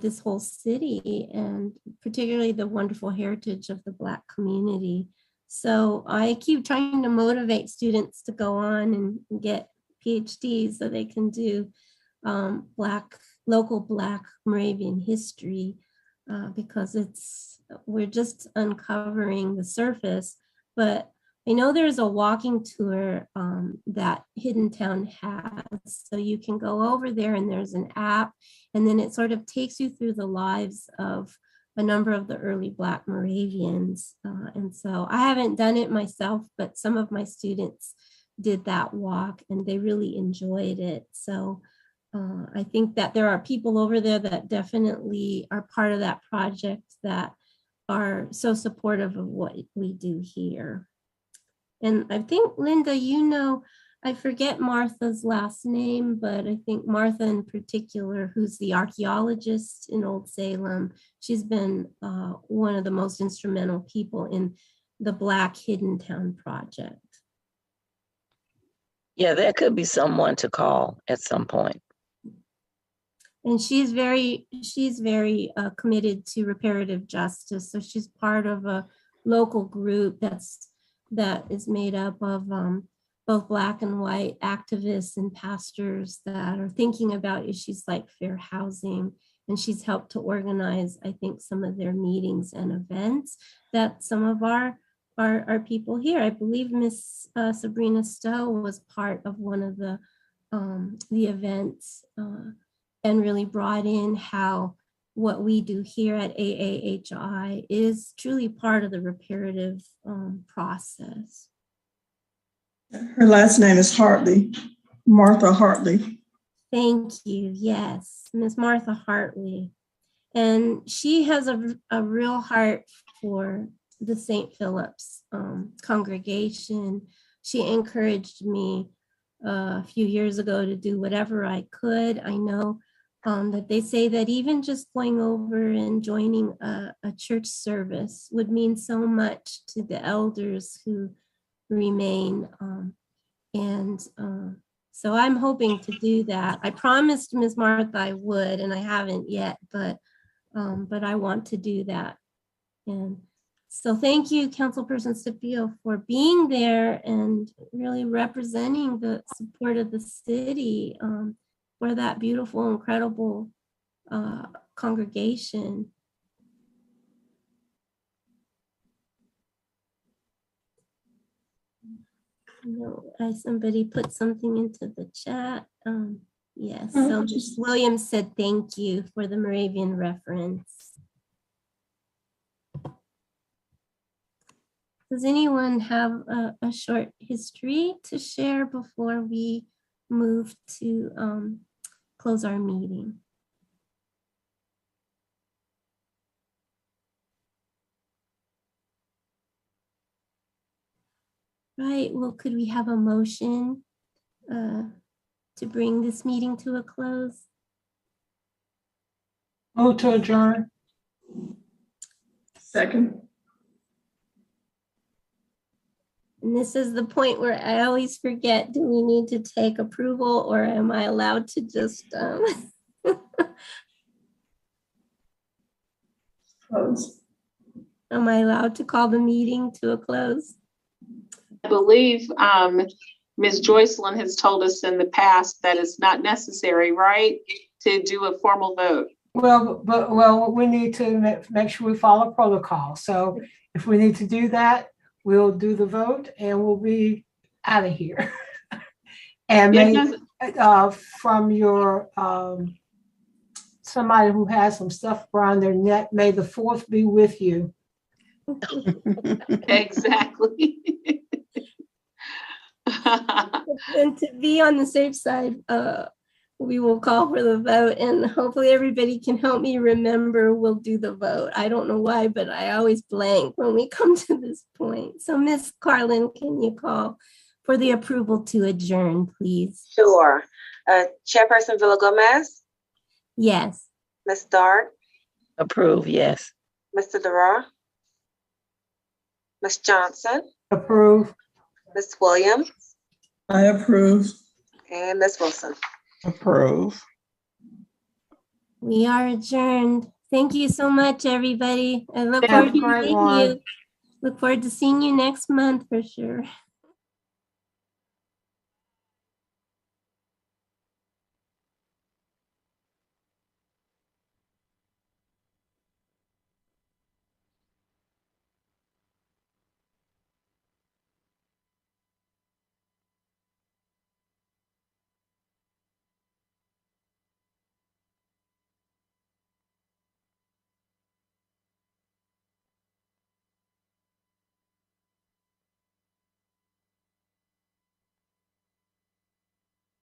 this whole city, and particularly the wonderful heritage of the Black community. So I keep trying to motivate students to go on and get PhDs so they can do local Black Moravian history because we're just uncovering the surface. But I know there's a walking tour that Hidden Town has. So you can go over there and there's an app, and then it sort of takes you through the lives of a number of the early Black Moravians. And so I haven't done it myself, but some of my students did that walk and they really enjoyed it. So I think that there are people over there that definitely are part of that project that are so supportive of what we do here. And I think, Linda, I forget Martha's last name, but I think Martha in particular, who's the archaeologist in Old Salem, she's been one of the most instrumental people in the Black Hidden Town project. Yeah, there could be someone to call at some point. And she's very committed to reparative justice. So she's part of a local group that is made up of both Black and white activists and pastors that are thinking about issues like fair housing. And she's helped to organize, I think, some of their meetings and events that some of our people here. I believe Miss Sabrina Stowe was part of one of the events and really brought in how what we do here at AAHI is truly part of the reparative process. Her last name is Hartley, Martha Hartley. Thank you. Yes, Miss Martha Hartley. And she has a real heart for the St. Philip's congregation. she encouraged me a few years ago to do whatever I could. I know that they say that even just going over and joining a church service would mean so much to the elders who remain. So I'm hoping to do that. I promised Ms. Martha I would, and I haven't yet, but I want to do that. And so thank you, Councilperson Scipio, for being there and really representing the support of the city for that beautiful, incredible congregation. Somebody put something into the chat. Yes, so Ms. Williams said thank you for the Moravian reference. Does anyone have a short history to share before we move to close our meeting? Right, well, could we have a motion to bring this meeting to a close? Move to adjourn. Second. And this is the point where I always forget, do we need to take approval or am I allowed to just Close. am I allowed to call the meeting to a close? I believe Ms. Joycelyn has told us in the past that it's not necessary, right, to do a formal vote. Well, we need to make sure we follow protocol. So if we need to do that, we'll do the vote and we'll be out of here. And from your somebody who has some stuff around their neck, may the 4th be with you. Exactly. And to be on the safe side, we will call for the vote and hopefully everybody can help me remember we'll do the vote. I don't know why, but I always blank when we come to this point. So Ms. Carlin, can you call for the approval to adjourn, please? Sure. Chairperson Villa-Gomez, Yes. Ms. Dart, Approve, yes. Mr. Durrell, Ms. Johnson, Approve. Ms. Williams, I approve. and Ms. Wilson. Approve. We are adjourned. Thank you so much, everybody. I look Have forward a great one. Look forward to seeing you next month for sure.